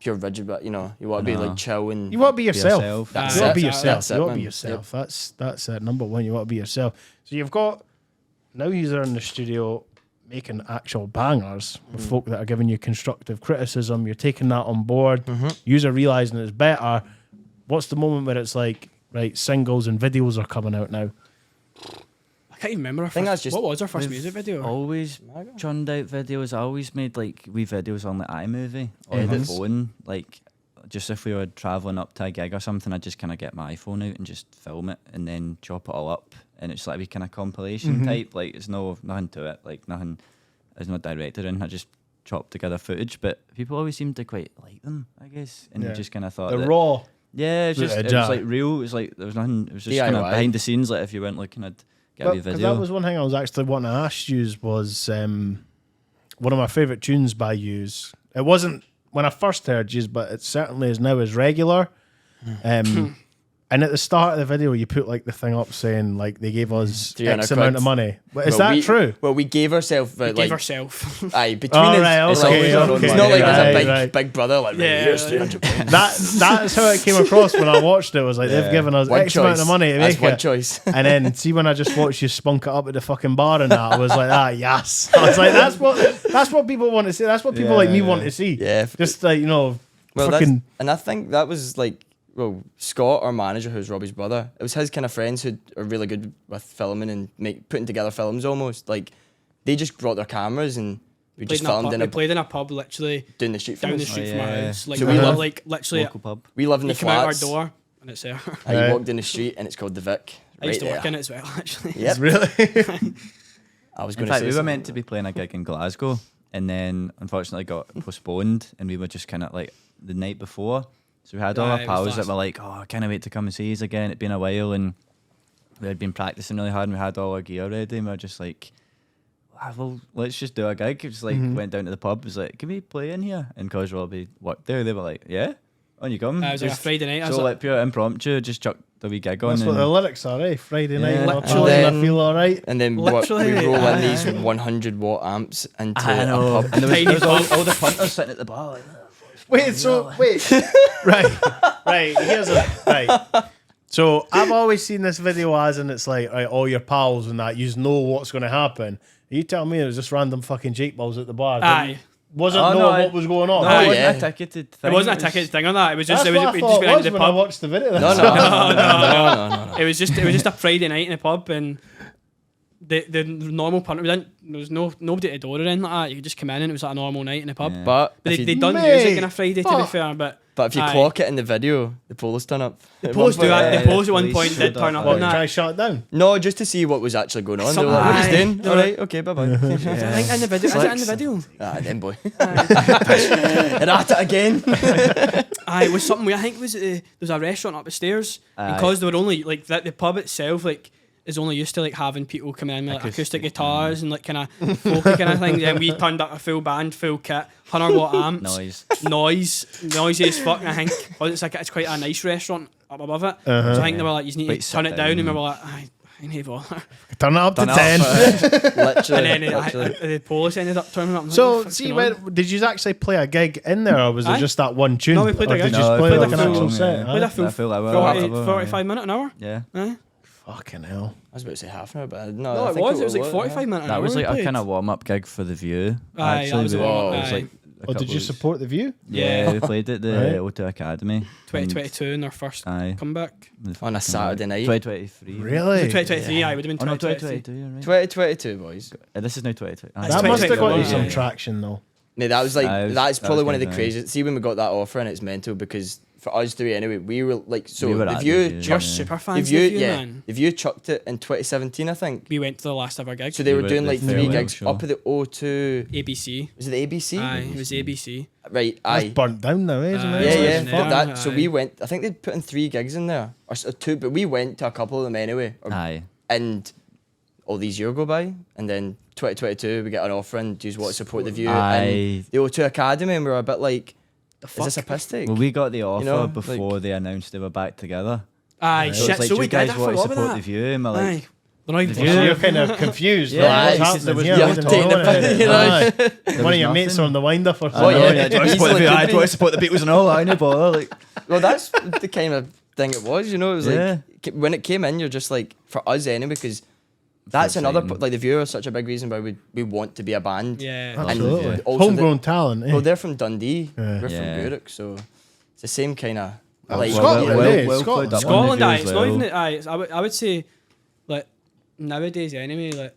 pure rigid, but you want to be like No. chill and You want to be yourself. yourself. That's You want to it. be yourself. That's it, You want to be man. yourself. That's number one. You want to be yourself. So you've got now you're in the studio making actual bangers with folk that are giving you constructive criticism. You're taking that on board. You're realizing it's better. What's the moment where it's like, right, singles and videos are coming out now? I can't even remember. Our think first, that's just- what was our first We've music video? Always churned out videos. I always made like wee videos on the iMovie or the phone. Like just if we were traveling up to a gig or something, I'd just kind of get my iPhone out and just film it and then chop it all up. And it's like a wee kind of compilation type. Like it's nothing to it. Like nothing. There's no director in. I just chopped together footage. But people always seem to quite like them, I guess. And Yeah. we just kind of thought The that, raw. yeah, it was footage, like real. It was like there was nothing. It was just kind of DIY. behind the scenes. Like if you weren't looking, I'd get a wee Because video. that was one thing I was actually wanting to ask you was one of my favourite tunes by yous. It wasn't when I first heard yous, but it certainly is now as regular. And at the start of the video, you put like the thing up saying like they gave us 300 X amount quid. of money. But is Well, that true? Well, we gave ourselves We like gave ourselves. aye between Oh, us. right, It's okay, always our own okay, money. It's not like there's a right, big right. big brother like Yeah, here's right. 300 pounds. That's how it came across when I watched it. It was like they've Yeah. given us One X amount choice. of money to That's make one it. choice. And then see when I just watched you spunk it up at the fucking bar and that, I was like, yes. I was like, that's what people want to see. That's what people like me want to see. Yeah. Just like, Well, fucking and I think that was like, well, Scott, our manager, who's Robbie's brother, it was his kind of friends who are really good with filming and putting together films almost. Like, they just brought their cameras and we just filmed in we a played in a pub literally down the street from down the us. street Oh, from our yeah. house. Like So we we live live- like literally. Local pub. We live in You the come out our flats. door and it's there. And Right. you walk down the street and it's called the Vic. I used to right work there. in it as well actually. Yep. really. I was In going to fact, say we were something. meant to be playing a gig in Glasgow, and then unfortunately got postponed, and we were just kind of like the night before. So we had all Aye, our it was pals that last- were like, "Oh, I can't wait to come and see you again. It'd been a while," and we had been practicing really hard, and we had all our gear ready, and we were just like, well, let's just do a gig. Just like went down to the pub, was like, "Can we play in here?" And cause Robbie worked there, they were like, "Yeah, on you come." It was like a Just- Friday night. I was So like, like pure impromptu, just chucked the wee gig on. That's what and the lyrics are, eh? Friday night, Yeah. my Literally. pals, I feel all right. And then we Literally, roll in aye. these 100-watt amps into I a know. pub. And there was, Tiny there was pub. all the punters sitting at the bar. Like, Wait, right. Here's a right. So I've always seen this video as, and it's like, right, all your pals and that, you know what's going to happen. You tell me it was just random fucking jake balls at the bar. aye. Wasn't Oh, no, knowing I- what was going on. no, Oh, it yeah. wasn't a ticketed thing. It wasn't a was- ticket thing on that. It was just That's it was what I we thought just it went was into the when I pub. watched the video. No, no, no, no, no, no. It was just a Friday night in a pub and the normal punter, there was nobody at the door or anything like that. You could just come in and it was like a normal night in the pub. Yeah. But But if they you, done music on a Friday, to be fair. But if you aye. clock it in the video, the police turn up. The at police one do point. that. The police at one police point showed did turn up, up aye. on Try that. shut it down. No, just to see what was actually going on. They were Some- like, what are you aye. doing? They All were- right, okay, bye bye. I think in the video, is it in the video? Ah, then boy. Aye. And at it again. Aye, it was something where I think it was there was a restaurant up the stairs, Aye. because they were only like that. The pub itself like is only used to like having people coming in with like acoustic guitars and like kind of folky kind of things. And we turned up a full band, full kit, 100-watt amps, noisy as fuck. And I think it's quite a nice restaurant up above it. So I think they were like, you need Quite to turn it sit down, down. and we were like, I need to bother. Turn it up to Turn it 10. Literally. And then literally. the police ended up turning up. I'm like, So, what the fuck's see, going on? when, did you actually play a gig in there, or was it Aye. just that one tune? No, we played a Or gig. did you No, just we play played like a an actual full, set? yeah. Played a Aye? full That full hour, 40, whatever, 45 minute an hour. Yeah. Aye. Fucking hell. I was about to say half an hour, but no, No, I it think was. It was like yeah. 45 minute an That hour. was we like a played. kind of warm up gig for the View. Aye, Actually, that was we- a warm-up, it was aye. like Oh, did you support the view? Yeah, we played at the Right. O2 Academy. 2022 in our first Aye. comeback. On a Saturday night. 2023. Really? 2023, aye, would have been Oh no, 2023. 2022, you're right. 2022, boys. This is now 2020. That's That must have got you 2021, some yeah. traction, though. No, that was like That was- that's that probably was one of the good, aye. craziest. See, when we got that offer, and it's mental because for us three anyway, we were like so We were the at View. the View, We're yeah. super The fans View, of you, yeah, man. the View chucked it in 2017, I think. We went to the last ever gig. So they We were were doing at like the 3 farewell gigs show. up at the O2. ABC. Was it the ABC? Aye, it was ABC. Right, That's aye. burnt down now, isn't Aye. it? Yeah, It's yeah. like But now, that, so aye. we went. I think they'd put in 3 gigs in there, or 2, but we went to a couple of them anyway. Aye. And all these years go by, and then 2022 we get an offer and do you want to support the View Aye. and the O2 Academy, and we were a bit like, is this a fuck? piss take? Well, we got the offer know, before like- they announced they were back together. Aye, So shit. it's like, So do we you did. I guys want to forgot support about the that. View? And we're like, Aye. They're not even The So View. you're kind of confused. Yeah, like, it's what's just- there happening was here? nothing. I don't know, Taking the innit? piss, you know? Aye. One of your was mates nothing. on the wind up or Oh, something. yeah. do I support the Easily View? could Aye, be. do I support the Beatles and all? I no bother. Like, Well, that's the kind of thing it was, you know. It was Yeah. like when it came in, you're just like, for us anyway, because that's another exciting. like the View is such a big reason why we want to be a band. Yeah. Absolutely. And also Homegrown talent, eh? Well, they're from Dundee. Yeah. We're Yeah. from Gourock, so it's the same kind of Oh, like. Scotland, well, eh? well Scotland. played up on the Scotland, View aye. as It's well. not even. Aye. I would say, like nowadays anyway. Like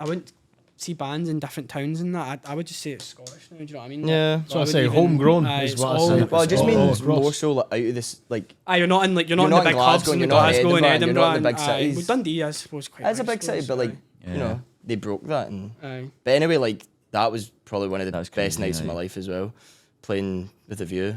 I wouldn't see bands in different towns and that. I would just say it's Scottish now. Do you know what I mean? Yeah. Like, So I wouldn't say even- homegrown aye, is it's what I all- say. Well, it just all means across. more so like out of this like. Aye, you're not in like you're not You're in the not big in hubs Glasgow, in you're not in Glasgow and Edinburgh, Edinburgh. you're not in the big aye. cities. Well, Dundee, I suppose, quite. It's a big city, but like Yeah. you know they broke that and. Aye. But anyway, like that was probably one of the That was best crazy, nights of aye. my life as well, playing with the View.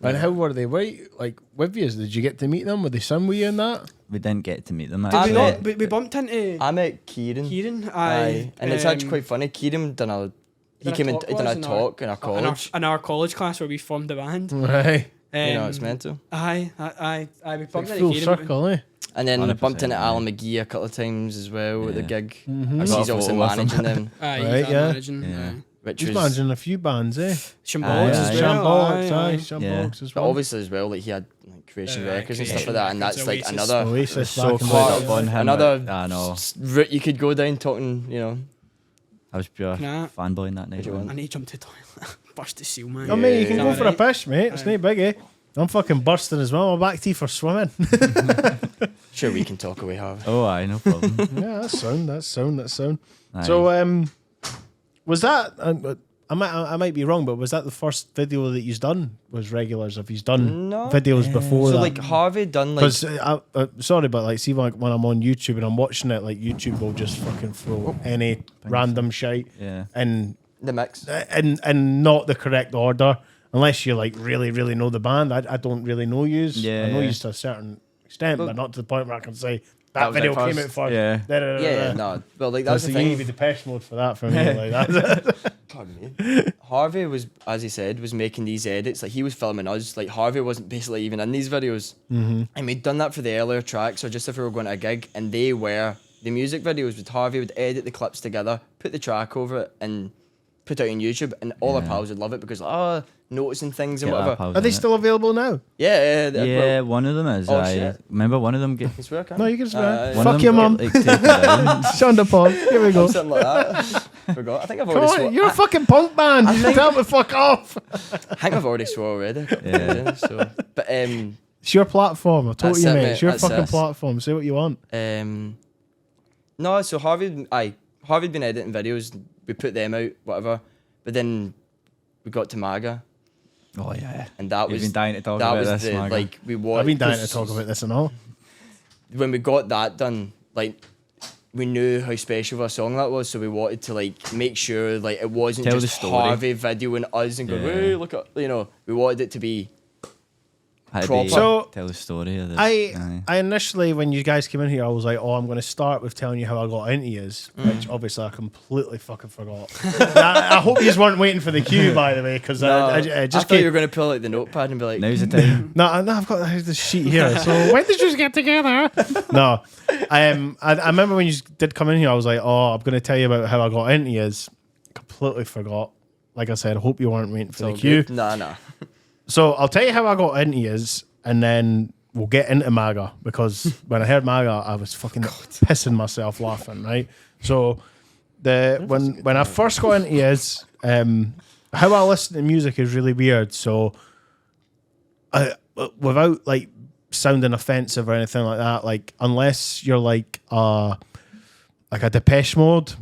And how were they? Like with you? Did you get to meet them? Were they some with you in that? We didn't get to meet them. Did I we Actually. not? We bumped into I met Kieran. Kieran. Aye, and it's actually quite funny. Kieran done a. He came in, done a talk in our college. in our college class where we formed the band. Right. You know, it's mental. Aye, we Like bumped into full Kieran. circle, eh? And then 100%, bumped into yeah. Alan McGee a couple of times as well at the Yeah. gig. Mhm. Because got he's a obviously photo with him. managing them, Aye, Right, he's yeah. managing. Yeah. which He's was. managing a few bands, eh? Shambolics Aye, as aye. well. Shambolics, aye, aye, aye. Shambolics as But well. obviously as well, like he had like Creation Yeah, Records and stuff Creation like that, and Records, that's like Oasis. another Oasis So back in the caught day. up on him. Another- I know. route you could go down talking, you know. I was pure Nah. fanboying that night. What do you man. want? I need to jump to the toilet. Burst the seal, man. I mean, you can Yeah. go for a Alright. piss, mate. It's Aye. no biggie. I'm fucking bursting as well. My back teeth for swimming. Sure, we can talk away, Harvey. Oh, aye, no problem. Yeah, that's sound. That's sound. That's sound. Aye. So, was that? I might be wrong, but was that the first video that you've done? Was regulars? Have you done No. videos before So that? like Harvey done like Because sorry, but like, see, like when I'm on YouTube and I'm watching it, like YouTube will just fucking throw any random shite yeah. and the mix. not the correct order, unless you like really know the band. I don't really know yous. Yeah, I know yeah. yous to a certain extent, Well, but not to the point where I can say that that was video it came first. out first. Yeah. Yeah, no. Well, like That's that's the you need thing. to be Depeche Mode for that for me. Like that. Pardon me. Harvey was, as he said, was making these edits. Like he was filming us. Like Harvey wasn't basically even in these videos. Mm-hmm. And we'd done that for the earlier tracks, or just if we were going to a gig, and they were the music videos. With Harvey would edit the clips together, put the track over it, and put it on YouTube. And all our Yeah. pals would love it because noticing things and Get our whatever. pals Are they in it. still available now? Yeah, Yeah, one of them is. Oh, I shit. remember one of them get. I swear I can. No, you can swear. One Fuck of your them mum. get, like, taken down. Shonda Paul. Here we go. Something like that. Forgot. I think I've Come already on, swore. you're a fucking punk band. You should tell me to fuck off. I think I've already swore already. Yeah. So, but It's your platform. I told That's you, it, mate. mate. It's your That's fucking us. platform. Say what you want. No, so Harvey'd been editing videos. We put them out, whatever. But then we got to MAGA. Oh yeah. And that You've was been dying to talk that about was this, the Maga. like we wanted. I've been dying to talk about this and all. When we got that done, like we knew how special of a song that was, so we wanted to like make sure like it wasn't Tell just the story. Harvey videoing us and going, Yeah. "Hey, look at," you know. We wanted it to be How did proper. they So, tell the story of this. I initially, when you guys came in here, I was like, oh, I'm going to start with telling you how I got into yous, which obviously I completely fucking forgot. I hope you weren't waiting for the cue, by the way, because I just thought you were going to pull out the notepad and be like, Now's the time. No, I've got this sheet here. So when did you get together? No, I remember when you did come in here, I was like, oh, I'm going to tell you about how I got into yous. Completely forgot. Like I said, I hope you weren't waiting for the "It's all cue. good." Nah. So I'll tell you how I got into yous, and then we'll get into MAGA, because when I heard MAGA, I was fucking pissing myself laughing, right? So when I first got into yous, how I listen to music is really weird. So without like sounding offensive or anything like that, like unless you're like a Depeche Mode,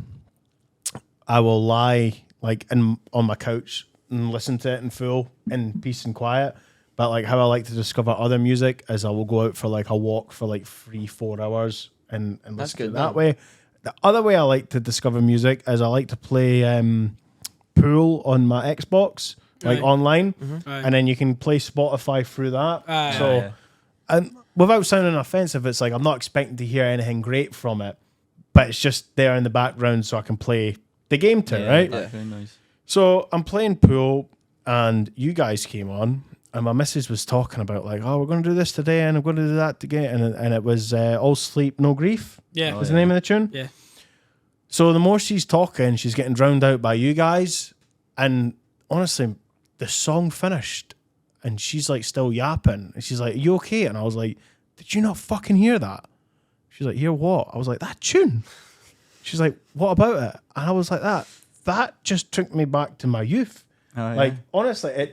I will lie like on my couch and listen to it in full, in peace and quiet. But like how I like to discover other music is I will go out for like a walk for like 3-4 hours and listen to it good, that man. way. The other way I like to discover music is I like to play pool on my Xbox, like Right. online, Right. and then you can play Spotify through that. Aye. So, Yeah. and without sounding offensive, it's like I'm not expecting to hear anything great from it, but it's just there in the background so I can play the game to, right? Background noise. So I'm playing pool, and you guys came on, and my missus was talking about like, oh, we're going to do this today, and I'm going to do that again, and it was All Sleep No Grief. Yeah. Was the name of the tune? Yeah. So the more she's talking, she's getting drowned out by you guys, and honestly, the song finished, and she's like still yapping, and she's like, "Are you okay?" And I was like, "Did you not fucking hear that?" She's like, "Hear what?" I was like, "That tune." She's like, "What about it?" And I was like, That just took me back to my youth. Oh, yeah. Like honestly,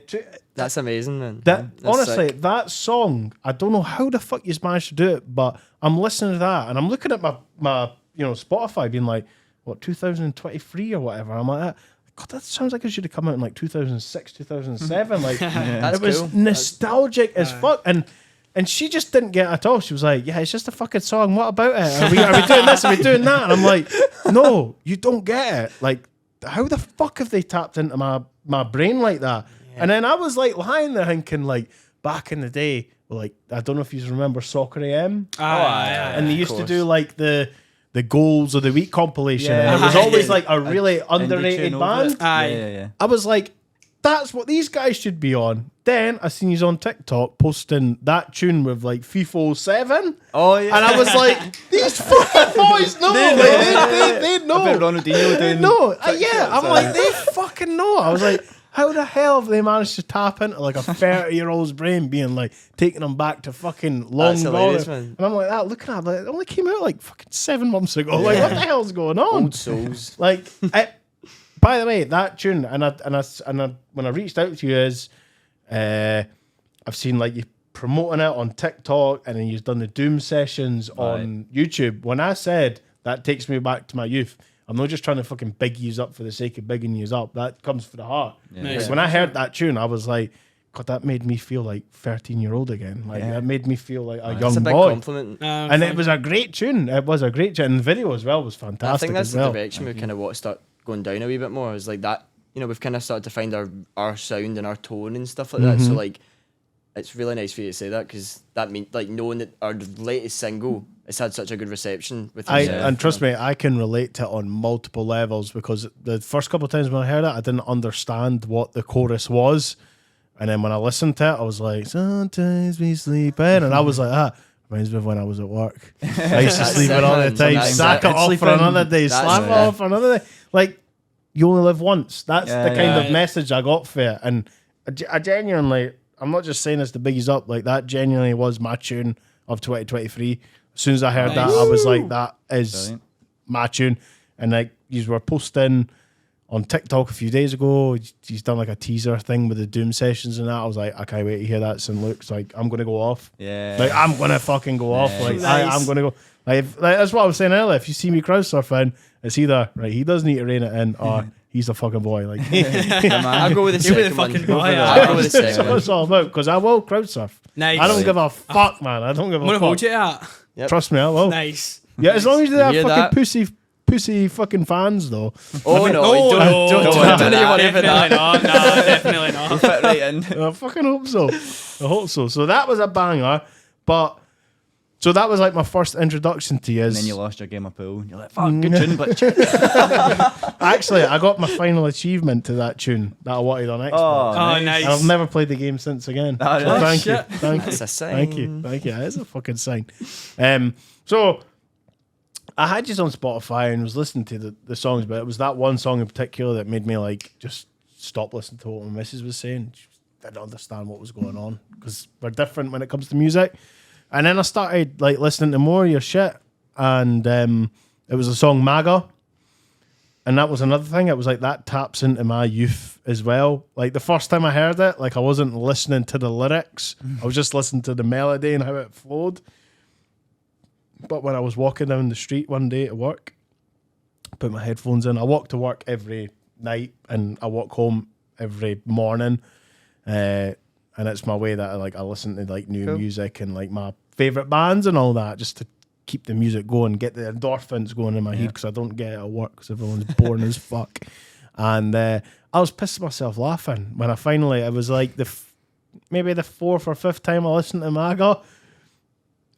That's amazing, man. that That's honestly sick. that song. I don't know how the fuck you managed to do it, but I'm listening to that and I'm looking at my Spotify, being like, what 2023 or whatever. I'm like, God, that sounds like it should have come out in like 2006, 2007. Like That's it was cool. nostalgic as fuck. And she just didn't get it at all. She was like, yeah, it's just a fucking song. What about it? Are we doing this? Are we doing that? And I'm like, no, you don't get it. Like, how the fuck have they tapped into my brain like that? Yeah. And then I was like lying there thinking, like, back in the day, like, I don't know if you remember Soccer AM. And they used to do like the goals of the week compilation. Yeah. And it was always like a really underrated tune over band. it. Aye. Yeah. I was like, that's what these guys should be on. Then I seen you on TikTok posting that tune with like FIFA 7. Oh yeah. And I was like, these fucking boys know. They know. I bet Ronaldinho They doing know. Yeah, I'm like, they fucking know. I was like, how the hell have they managed to tap into like a 30-year-old's brain being like taking them back to fucking long That's gone? hilarious, man. And I'm like, that looking at it, like, it only came out like fucking 7 months ago. Like, what the hell's going on? Old souls. Like, by the way, that tune, and I when I reached out to you, is I've seen like you promoting it on TikTok, and then you've done the Doom sessions on YouTube. When I said that takes me back to my youth, I'm not just trying to fucking big yous up for the sake of bigging yous up. That comes from the heart. Yeah. Like, when I heard that tune, I was like, God, that made me feel like 13-year-old again. Like that made me feel like a That's young a big boy. compliment. And it was a great tune. It was a great tune. And the video as well was fantastic. I think that's as well. the direction we kind of want to start going down a wee bit more. Is like that, we've kind of started to find our sound and our tone and stuff like that. So like, it's really nice for you to say that, because that means like knowing that our latest single has had such a good reception with And trust me, I can relate to it on multiple levels, because the first couple of times when I heard it, I didn't understand what the chorus was. And then when I listened to it, I was like, sometimes we sleep in. And I was like, reminds me of when I was at work. I used to sleep in all the time. Sack it off for another day. Slap it off for another day. Like, you only live once. That's the kind of message I got for it. And I genuinely, I'm not just saying this to big up, like that genuinely was my tune of 2023. As soon as I heard that, I was like, that is my tune. And like, you were posting on TikTok a few days ago. He's done like a teaser thing with the Doom sessions and that. I was like, I can't wait to hear that. St. Luke's like, I'm gonna go off. Yeah. Like I'm gonna fucking go off. Like I'm gonna go. Like that's what I was saying earlier. If you see me crowd surfing, it's either right, he does need to rein it in, or he's the fucking boy. Like I'll go with the second one. fucking boy, I'll go with the that's second what one. it's all about. Because I will crowd surf. Nice. I don't give a fuck, man. I don't give I'm gonna a hold fuck. you to that. Yep. Trust me, I will. Nice. Yeah, as long as they have hear fucking that? pussy fucking fans though. Oh no, don't worry about that. Definitely not. No, definitely not. Fit right in. I fucking hope so. I hope so. So that was a banger, but so that was like my first introduction to you. And then you lost your game of pool. You're like, fuck, good tune, but Actually, I got my final achievement to that tune that I wanted on Xbox. Oh, nice. And I've never played the game since again. Oh, So really? thank you. Shit. Thank you. That's a sign. Thank you. Thank you. That is a fucking sign. So I had you on Spotify and was listening to the songs, but it was that one song in particular that made me like just stop listening to what my missus was saying. She didn't understand what was going on because we're different when it comes to music. And then I started like listening to more of your shit, and it was the song MAGA. And that was another thing. It was like that taps into my youth as well. Like the first time I heard it, like I wasn't listening to the lyrics. I was just listening to the melody and how it flowed. But when I was walking down the street one day to work, I put my headphones in. I walk to work every night and I walk home every morning. And it's my way that I listen to like new music and like my favorite bands and all that, just to keep the music going, get the endorphins going in my head, because I don't get it at work because everyone's boring as fuck. And I was pissing myself laughing when it was like maybe the fourth or fifth time I listened to MAGA.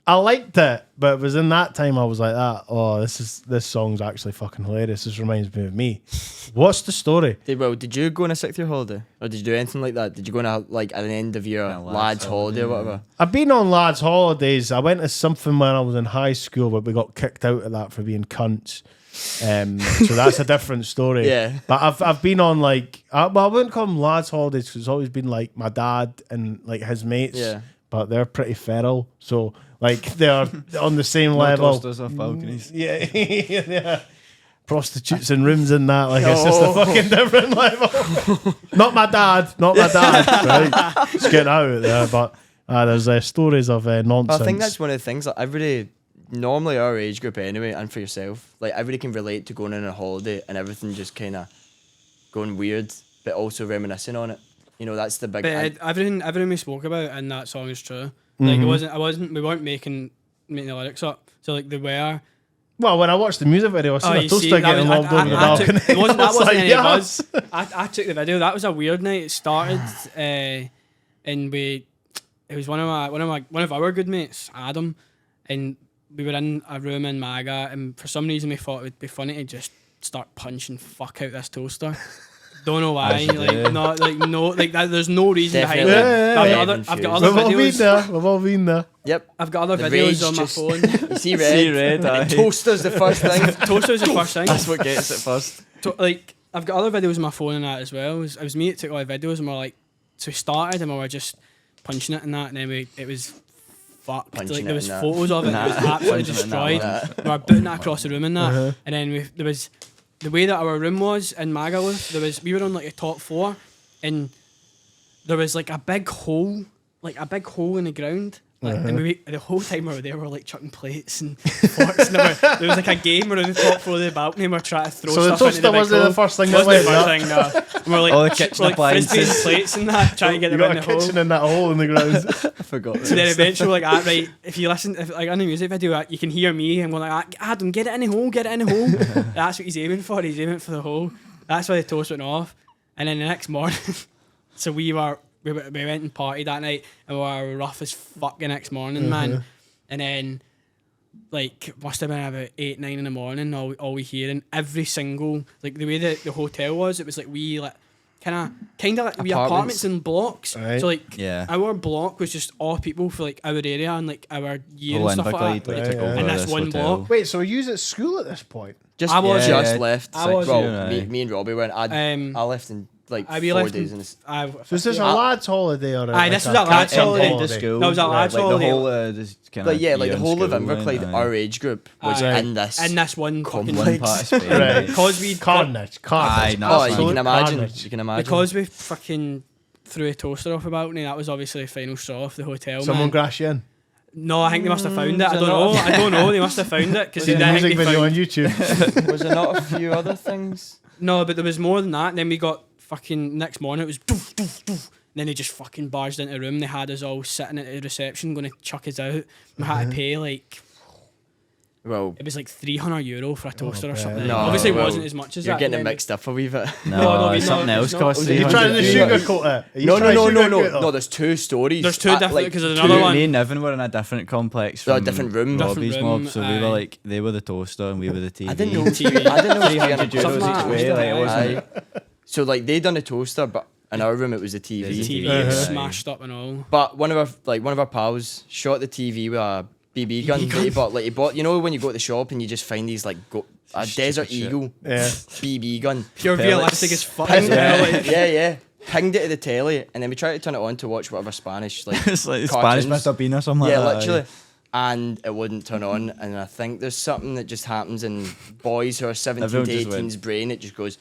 I liked it, but it was in that time I was like that. Oh, this song's actually fucking hilarious. This reminds me of me. What's the story? Did you go on a 6th-year holiday, or did you do anything like that? Did you go on a like at the end of your lads holiday or whatever? I've been on lads holidays. I went to something when I was in high school, but we got kicked out of that for being cunts. So that's a different story. Yeah. But I've been on I wouldn't call them lads holidays because it's always been like my dad and like his mates. Yeah. But they're pretty feral, so like they're on the same level. toasters off balconies. Yeah, yeah. Prostitutes in rooms and that. Like it's just a fucking different level. Not my dad. Right, just getting out of there. But there's stories of nonsense. I think that's one of the things that everybody, normally our age group anyway, and for yourself, like everybody can relate to going on a holiday and everything just kind of going weird, but also reminiscing on it. You know, that's the big. But everything we spoke about in that song is true. Like we weren't making the lyrics up. So like they were. Well, when I watched the music video, I saw a toaster getting lobbed over the I took- balcony. that I was wasn't like, any yes. of us. I took the video. That was a weird night. It started, and it was one of our good mates, Adam, and we were in a room in MAGA, and for some reason we thought it would be funny to just start punching fuck out this toaster. Don't know why. There's no reason behind Definitely. it. I've got other videos. We've all been there. Yep. I've got other The videos rage on my just- phone. You see red. aye. Toaster's the first thing. Toaster's the first thing. That's what gets it first. I've got other videos on my phone and that as well. It was me that took all the videos, and we're like, so we started and we were just punching it and that, and then it was fucked. Punching Like it there was and that. photos of it. It was absolutely Punching it destroyed. and We were booting it across the room and that, and then there was the way that our room was in Magaluf. We were on like a top floor, and there was like a big hole in the ground. Like, and the whole time we were there, we were like chucking plates and forks. And there was like a game around the top floor of the balcony, and we were trying to throw So the stuff into toaster the big wasn't hole. the first thing Wasn't that the went, first thing, no. And we're like, All the kitchen appliances. frisbees, plates and that, trying to get You them in got the a hole. kitchen in that hole in the ground. I forgot. So then eventually, like, right, if you listen, like on the music video, you can hear me and we're like, Adam, get it in the hole, get it in the hole. That's what he's aiming for. He's aiming for the hole. That's why the toast went off. And then the next morning, so we went and partied that night, and we were rough as fuck the next morning, man. And then, like, must have been about 8, 9 in the morning. All we hearing every single, like, the way that the hotel was, it was like we like kind of like we apartments in blocks. Right. So like, Yeah. our block was just all people for like our area and like our year and stuff like that. Like, Right, took yeah. over And that's this one hotel. block. Wait, so you was at school at this point? Just I was- just Yeah, left. I was- well, yeah. me and Robbie went. I left in like I 4 days in this. So is this a lad's holiday or this was a lad's holiday. To school. No, it was a lad's holiday. The whole, like the whole of Inverclyde, our age group was in this one fucking one part of Spain. Right. because we Carnage. you can imagine. You can imagine. because we fucking threw a toaster off a balcony. That was obviously the final straw off the hotel. Someone man. grash you in. No, I think they must have found it. I don't know. They must have found it because Was it they a didn't music think they video found. on YouTube? Was there not a few other things? No, but there was more than that. And then we got fucking next morning. It was doof, doof, doof. And then they just fucking barged into the room. They had us all sitting at the reception, going to chuck us out. We had to pay like. Well, It was like €300 for a toaster or something. No, Obviously, it well, wasn't as much as you're that. getting it and then mixed up a wee bit. No, something else costs. Are you trying to sugarcoat it? No. There's two stories. There's two different because there's another one. Me and Niven were in a different complex. They're a From different room. Robbie's Different mob, room, so we aye. were like, they were the toaster and we were the TV. I didn't know. TV. I didn't know. €300 Something each like way. that. Like, it wasn't. Aye. So like they done a toaster, but in our room it was the TV. There's a TV TV, was aye. smashed up and all. But one of our pals shot the TV with a BB gun that he bought. Like he bought, you know, when you go to the shop and you just find these like a Desert shit. Eagle Yeah. BB gun. Pure Pellets. realistic as fuck. Pinged as well. it, yeah. Pinged it to the telly, and then we tried to turn it on to watch whatever Spanish like. It's like Spanish cartoons. Mr. Bean or something Yeah, like that. literally. And it wouldn't turn on, and I think there's something that just happens in boys who are 17 Everyone to just 18's brain. It just goes,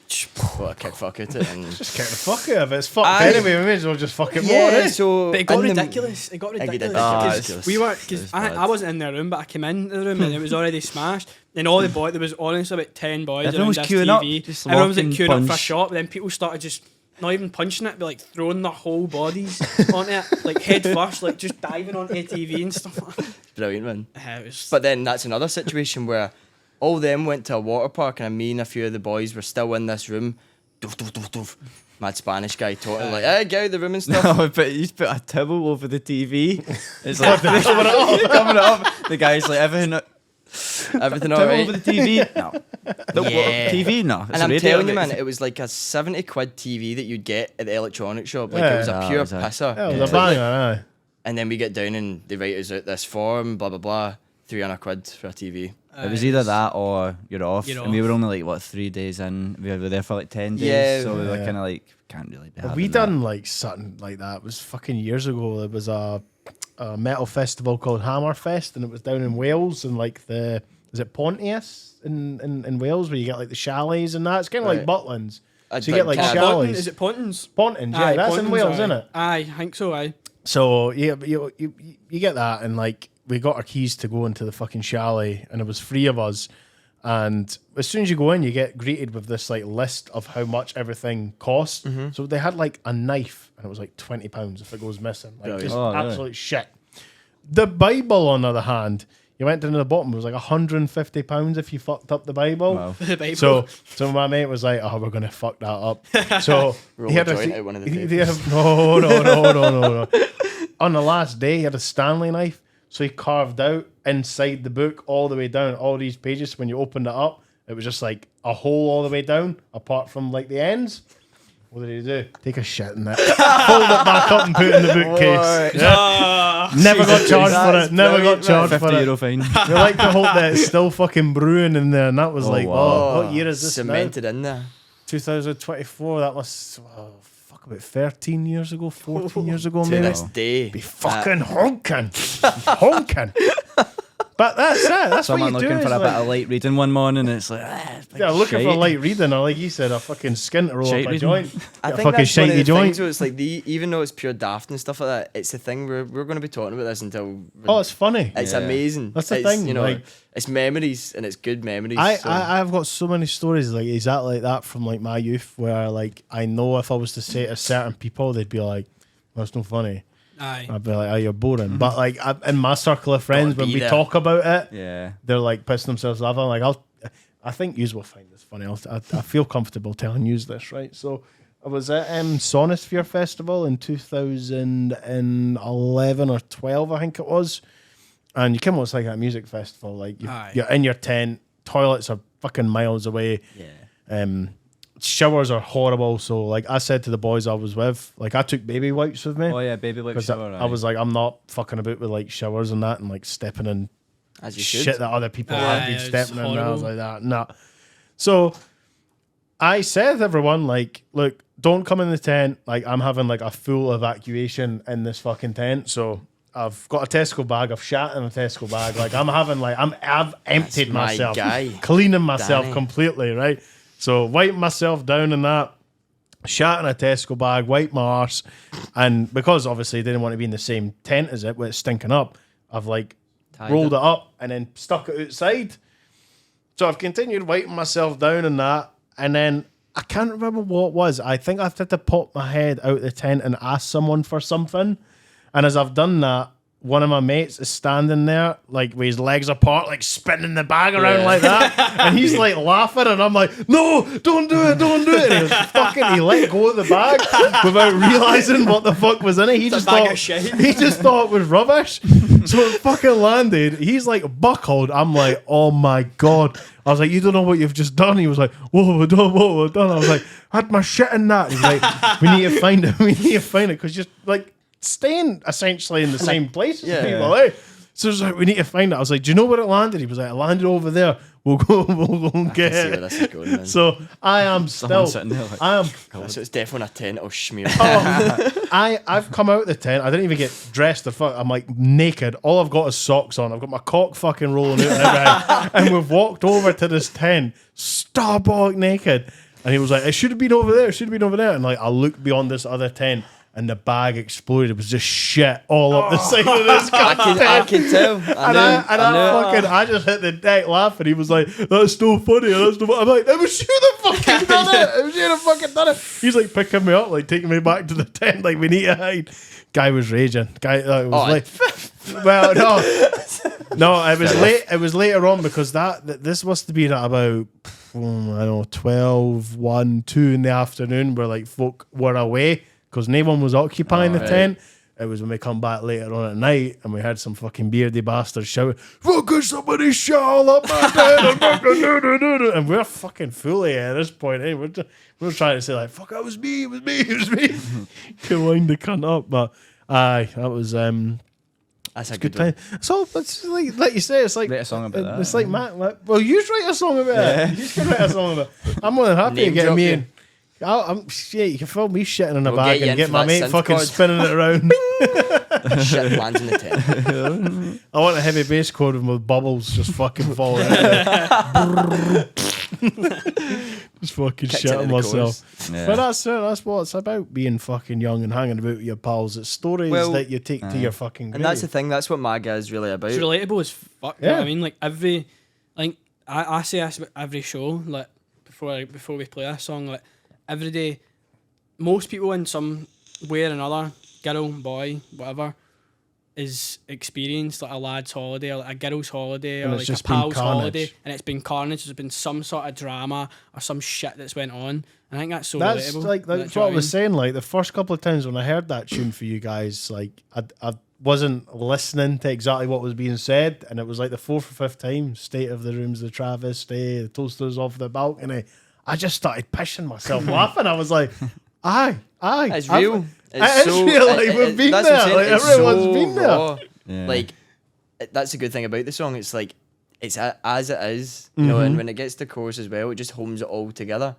what a kick, fuck it, and Just kick the fuck out of it. It's fucked Aye. anyway. We may as well just fuck it more, yeah. eh? So, But it got in the- ridiculous. It got It got ridiculous. ridiculous. Because we were, because I wasn't in their room, but I came in the room and it was already smashed. And all the boys, there was honestly about 10 boys Everyone was around this queuing up, TV. just Everyone was like locking queuing up for a punch. shop. Then people started just not even punching it, but like throwing their whole bodies onto it, like head first, like just diving onto the TV and stuff like that. brilliant, man. It was, But then that's another situation where all them went to a water park, and me and a few of the boys were still in this room. Doof, doof, doof, doof. Mad Spanish guy talking like, "Hey, get out of the room and stuff." No, but you just put a towel over the TV. It's like coming it up. The guy's like, everything Everything all right. over the TV. No. Yeah. TV, no. It's And I'm radio, telling you, it's- man, it was like a 70 quid TV that you'd get at the electronics shop. Like Yeah. it was a Ah, pure it was a- pisser. Yeah, it was a banger, aye. And then we get down and they write us out this form, blah blah blah, 300 quid for a TV. It was either that or you're off. You're And we off. were only like, 3 days in. We were there for like 10 days. Yeah. So we were Yeah. kind of like, can't really be having We that. done like something like that. It was fucking years ago. There was a metal festival called Hammerfest, and it was down in Wales, and like is it Pontius in Wales, where you get like the chalets and that. It's kind of like Right. Butlins. I'd So you get like like chalets. Is it Pontins? Pontins, yeah, Aye, that's in Pontins, Wales, aye. isn't it? Aye, I think so, aye. So yeah, you get that, and like we got our keys to go into the fucking chalet, and it was 3 of us. And as soon as you go in, you get greeted with this like list of how much everything costs. Mm-hmm. So they had like a knife, and it was like £20 if it goes missing, like Brilliant. just Oh, really? absolute shit. The Bible, on the other hand, you went down to the bottom, it was like £150 if you fucked up the Bible. Wow. The Bible. So my mate was like, "Oh, we're gonna fuck that up." So Roll he had a joint out one of the he had no. On the last day, he had a Stanley knife, so he carved out inside the book all the way down all these pages. When you opened it up, it was just like a hole all the way down, apart from like the ends. What did he do? Take a shit in it, fold it back up, and put it in the bookcase. Yeah. Never got charged for it. Never got charged for €50 it. fine. We like to hope that it's still fucking brewing in there, and that was like, wow. oh, what year is this now? cemented in there. 2024. That was about 13 years ago, 14 years ago, To maybe. this day, Be fucking honking, honking. But that's it. That's Someone what you looking do. for is a bit like- of light reading one morning, and it's like, yeah, looking for shite. light reading, or like you said, a fucking skin to roll Shite up a reading. joint. I Get a think fucking that's one of shitey the joint. things where it's like even though it's pure daft and stuff like that, it's the thing we're going to be talking about this until. Oh, it's funny. It's Yeah. amazing. That's the It's, thing, You know, like- it's memories and it's good memories. so. I've got so many stories like exactly like that from like my youth, where like I know if I was to say it to certain people, they'd be like, "That's not funny." Aye. I'd be like, "Oh, you're boring." But like in my circle of friends, Gotta when be we there. talk about it, Yeah. they're like pissing themselves laughing. Like I think yous will find this funny. I feel comfortable telling yous this, right? So I was at Sonosphere Festival in 2011 or 12, I think it was. And you come, it's like a music festival. Like Aye. you're in your tent, toilets are fucking miles away. Yeah. Showers are horrible. So like I said to the boys I was with, like I took baby wipes with me. Oh, yeah, baby wipes. Because I was like, I'm not fucking about with like showers and that, and like stepping in As you should. shit that other people Aye, have been it's stepping in. And I was horrible. like that, nah. So I said to everyone, like, look, don't come in the tent. Like, I'm having like a full evacuation in this fucking tent. So I've got a Tesco bag. I've shat in a Tesco bag. Like, I've emptied my myself, guy. cleaning myself Danny. completely, right? So wiping myself down in that, shat in a Tesco bag, wiped my arse. And because obviously I didn't want to be in the same tent as it, with it stinking up, I've like rolled it up and then stuck it outside. So I've continued wiping myself down in that. And then I can't remember what it was. I think I've had to pop my head out the tent and ask someone for something. And as I've done that, one of my mates is standing there, like with his legs apart, like spinning the bag around like that. And he's like laughing, and I'm like, no, don't do it, don't do it. And he let go of the bag without realizing what the fuck was in it. He just thought it was rubbish. So it fucking landed. He's like buckled. I'm like, oh my God. I was like, you don't know what you've just done. He was like, whoa, we're done, whoa, we're done. I was like, I had my shit in that. He's like, we need to find it. We need to find it. Because just like staying essentially in the same place as people, eh? So it's like, we need to find it. I was like, do you know where it landed? He was like, it landed over there. We'll go and get See where it. this is going, man. So I am still, sitting there like, I am, So it's definitely a tent or smear. I've come out the tent. I didn't even get dressed or fuck. I'm like naked. All I've got is socks on. I've got my cock fucking rolling out and everything. And we've walked over to this tent, starbuck naked. And he was like, it should have been over there. It should have been over there. And like, I looked beyond this other tent. And the bag exploded. It was just shit all up the side of this I can tell. I just hit the deck laughing. He was like, that's so funny. That's so funny. I'm like, it was you that fucking done it. It was you that fucking done it. He's like picking me up, like taking me back to the tent, like we need to hide. Guy was raging. It was late. It was later on because this must have been at about, I don't know, 12, 1, 2 in the afternoon where like folk were away. Because no one was occupying the tent. It was when we come back later on at night and we had some fucking beardy bastards shouting, fucking somebody shut all up my tent. And we're fucking fully at this point. Eh? We're trying to say like, fuck, it was me. To wind the cunt up. But aye, that was that's a good time. So it's like you say, it's like write a song about that. It's like Matt. Well, you write a song about it. You can write a song about it. I'm more than happy to get me in. I'm shit. You can film me shitting in a bag and get my mate fucking spinning it around. Shit lands in the tent. I want a heavy bass chord with bubbles just fucking falling out. Just fucking shitting myself. Yeah. But that's what it's about, being fucking young and hanging about with your pals. It's stories that you take to your fucking grave. And that's the thing. That's what MAGA is really about. It's relatable as fuck. You know what I mean? Like I say this about every show. Like before we play this song, like every day, most people in some way or another, girl, boy, whatever, is experienced like a lad's holiday or like a girl's holiday or like a pal's holiday, and it's been carnage. There's been some sort of drama or some shit that's went on. I think that's so relatable. That's what I was saying. Like the first couple of times when I heard that tune for you guys, like I wasn't listening to exactly what was being said, and it was like the 4th or 5th time, state of the rooms, the travesty, the toasters off the balcony. I just started pissing myself laughing. I was like, aye. It's real. It's real. Like, we've been there. Like, everyone's been there. Yeah. Like, that's a good thing about the song. It's like, it's as it is, you know, and when it gets to chorus as well, it just holds it all together.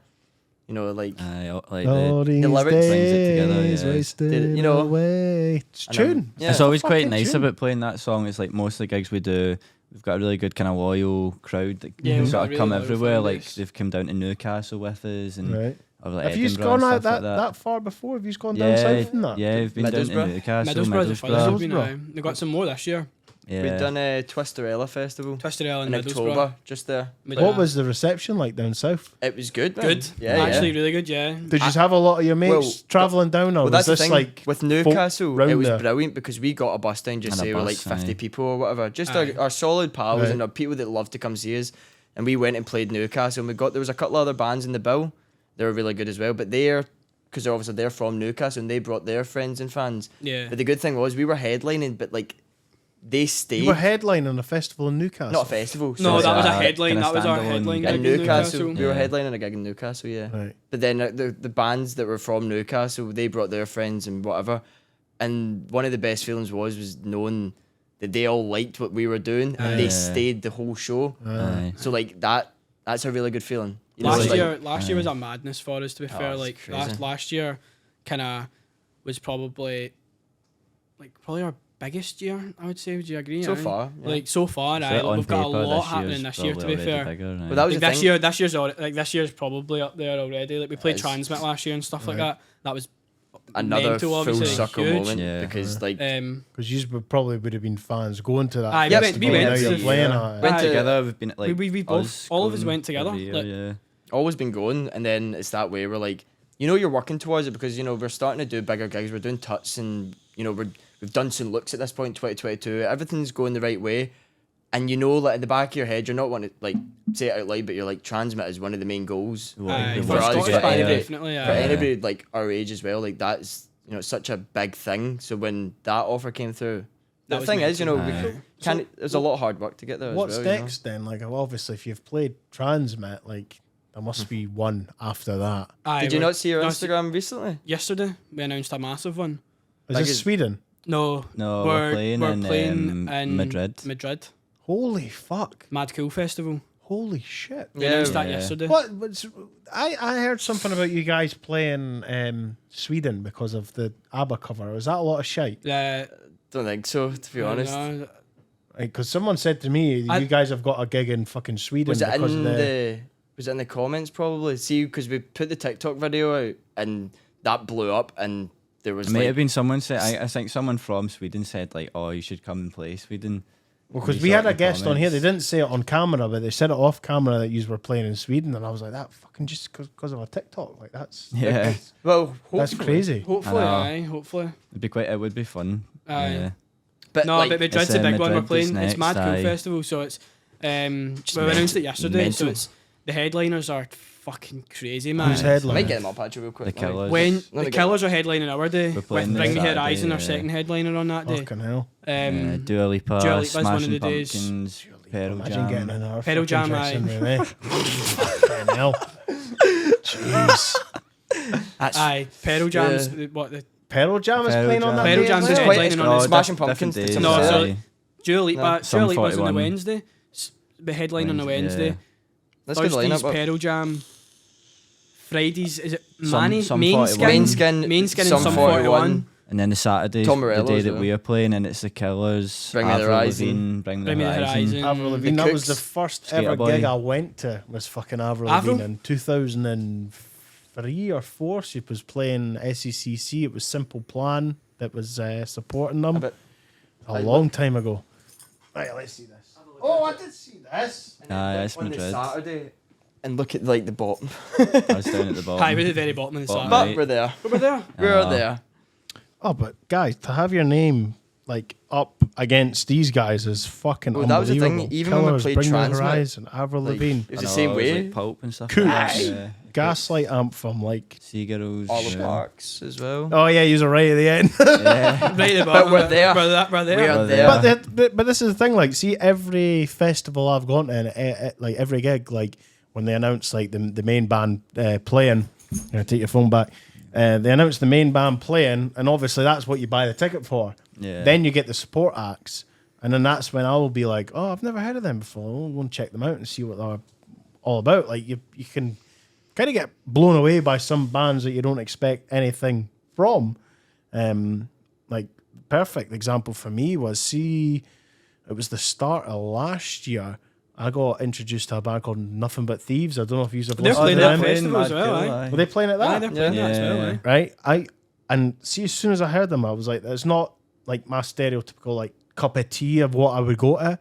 You know, like all the lyrics brings it together. You know, away. It's tune. Yeah. It's always quite nice about playing that song. It's like most of the gigs we do, we've got a really good kind of loyal crowd that sort of come everywhere. Like they've come down to Newcastle with us, and like have you gone out that far before? Have you gone down south from that? Yeah, we've been down to Newcastle, Middlesbrough. They've got some more this year. Yeah. We've done a Twisterella festival in October, just there. What was the reception like down south? It was good. Good. Yeah, actually really good, yeah. Did you have a lot of your mates travelling down, or was that's this the thing. like with Newcastle? It was there? brilliant because we got a bus down, just say we're like 50 people or whatever. Just our solid pals and our people that love to come see us. And we went and played Newcastle, and there was a couple of other bands in the bill. They were really good as well, but because they're from Newcastle and they brought their friends and fans. Yeah. But the good thing was we were headlining, but like they stayed. You were headlining a festival in Newcastle. Not a festival. No, that was a headline. That was our headline in Newcastle. We were headlining a gig in Newcastle, yeah. Right. But then the bands that were from Newcastle, they brought their friends and whatever. And one of the best feelings was knowing that they all liked what we were doing and they stayed the whole show. So like that's a really good feeling. You know, last year was a madness for us. To be fair, it's like crazy. last year, kind of was probably our biggest year. I would say. Would you agree? So far, yeah. Like so far, on we've got a paper, lot this happening year's this year. To probably be already fair, bigger, But that was like the thing. this year's probably up there already. Like we played It's- Transmit last year and stuff like that. That was Another mental, full obviously, circle huge. moment Yeah. because like Because you probably would have been fans going to that. Aye, we festival, went now to you're the- playing yeah. at it. Went Went to- together. We've been like we both us all of us going went together. every year, Like, yeah. always been going, and then it's that way. We're like, you know, you're working towards it because you know we're starting to do bigger gigs. We're doing Tuts, and you know we've done SLIX at this point, 2022. Everything's going the right way, and you know, like in the back of your head, you're not wanting to like say it out loud, but you're like Transmit is one of the main goals. aye, for for us, Scottish for band, anybody- definitely. For Aye. anybody like our age as well, like that's you know it's such a big thing. So when that offer came through, That the was thing is, you know, mental. we kind of there's a lot of hard work to get there. What's as well, next then? Like, obviously, if you've played Transmit, like, there must be one after that. Aye, Did you we're- not see your no, Instagram recently? Yesterday, we announced a massive one. Is Like, this Sweden? No, No, we're playing in, in Madrid. Madrid, Holy fuck! Mad Cool Festival. Holy shit! We announced that Yeah. yesterday. I heard something about you guys playing Sweden because of the ABBA cover. Was that a lot of shite? Don't think so, to be honest. No, Because someone said to me, I- you guys have got a gig in fucking Sweden Was it because in of the was it in the comments probably? See, because we put the TikTok video out and that blew up, and there was It may like, have been someone said. I think someone from Sweden said like, "Oh, you should come and play Sweden." Because You we saw had it a in guest on here. They comments. didn't say it on camera, but they said it off camera that you were playing in Sweden, and I was like, that fucking just because of a TikTok, like that's Yeah, well, that's hopefully. crazy. hopefully, I know. hopefully. it'd be quite. It would be fun. Aye. Yeah. But No, like, but Madrid's it's the in big one we're Madrid, playing. it's It's Mad next, Cool aye. Festival, so it's we mental- announced it yesterday. So mental. it's the headliners are fucking crazy, Who's man. I headline? might get them up actually real quick. The Let me- Killers. When Let me the get- Killers are headlining our day, We're with playing Bring Me this Horizon, our Saturday, second headliner on that day. Fucking hell. Dua Lipa, Dua Lipa's one of Smashing the days. Pumpkins, Pearl Imagine getting Jam. in our Pedal fucking Jam, dressing aye. room, eh? Fucking hell. Jeez. That's Aye, Pearl Jam's what the Pearl Jam is Pearl playing on Jam. that Pearl day Jam's as is well? quite- headlining oh, on the Smashing different Pumpkins. days, it's No, on so Saturday. Dua Lipa, No. Dua Sum Lipa's on the 41. Wednesday. The headline on the Wednesday, Wednesday. Let's get the Thursdays, lineup up. Pearl Jam. Fridays, is it Some Main 41. Skin? Main Skin and Sum 41. And then the Saturday's Tom the Morello day as that well. we are playing, and it's the Killers, Bring Me the Avril Horizon. Lavigne, Bring Bring Me Me the the Horizon. Horizon. Avril Lavigne. The That was the Cooks. first Skater ever Boy. gig I went to. Was fucking Avril Avril? Lavigne in 2003 or 4. She was playing SECC. It was Simple Plan that was supporting them bet- a long time ago. Right, let's see this. Oh, I did see this. Aye, it's On the Madrid. Saturday, and look at like the bottom. I was down at the bottom. Hi, we're the very bottom of the Bottom Saturday. But we're there. Over there. We're know. there. Oh, but guys, to have your name like up against these guys is fucking Well, that was the thing, unbelievable. even when we Killers, played Bring Me the Transmit, Horizon, Avril Like, Lavigne, it was I the know, same it was, way. like pulp and stuff. Cooks. Like that, yeah. Gaslight Anthem, like. Seagulls. All the yeah. Parks as well. Oh yeah, you're right at the end. Yeah. Right at the bottom. we're there. We're there. We are Well, there. But this is the thing, like, see, every festival I've gone to, and like every gig, like when they announce like the main band playing, I'm gonna take your phone back. They announce the main band playing, and obviously that's what you buy the ticket for. Yeah. Then you get the support acts, and then that's when I will be like, oh, I've never heard of them before. I'll go and check them out and see what they're all about. Like you can kind of get blown away by some bands that you don't expect anything from. Like perfect example for me was it was the start of last year. I got introduced to a band called Nothing But Thieves. I don't know if you've They're listened playing to that them. festival as well, aye. Were they playing at Aye, that? they're playing that as well, Yeah. aye. Right? And see, as soon as I heard them, I was like, it's not like my stereotypical like cup of tea of what I would go to,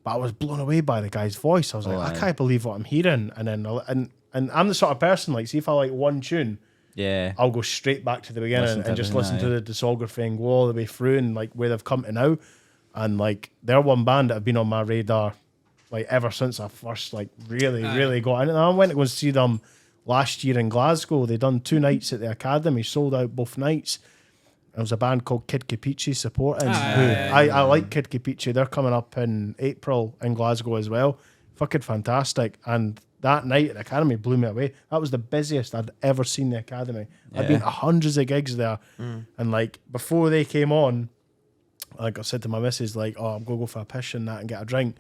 but I was blown away by the guy's voice. I was like, Oh, I aye. can't believe what I'm hearing. And then and I'm the sort of person, like, see if I like one tune, Yeah. I'll go straight back to the beginning Listen to and just everything, listen to the discography and go all the way through and like where they've come to now. And like they're one band that have been on my radar like ever since I first like really got into them. I went to go and see them last year in Glasgow. They done 2 nights at the Academy, sold out both nights. There was a band called Kid Capici supporting. I like Kid Capici. They're coming up in April in Glasgow as well. Fucking fantastic. And that night at the Academy blew me away. That was the busiest I'd ever seen the Academy. I'd been to hundreds of gigs there. And like before they came on, like I said to my missus, like, oh, I'm going to go for a piss and that and get a drink.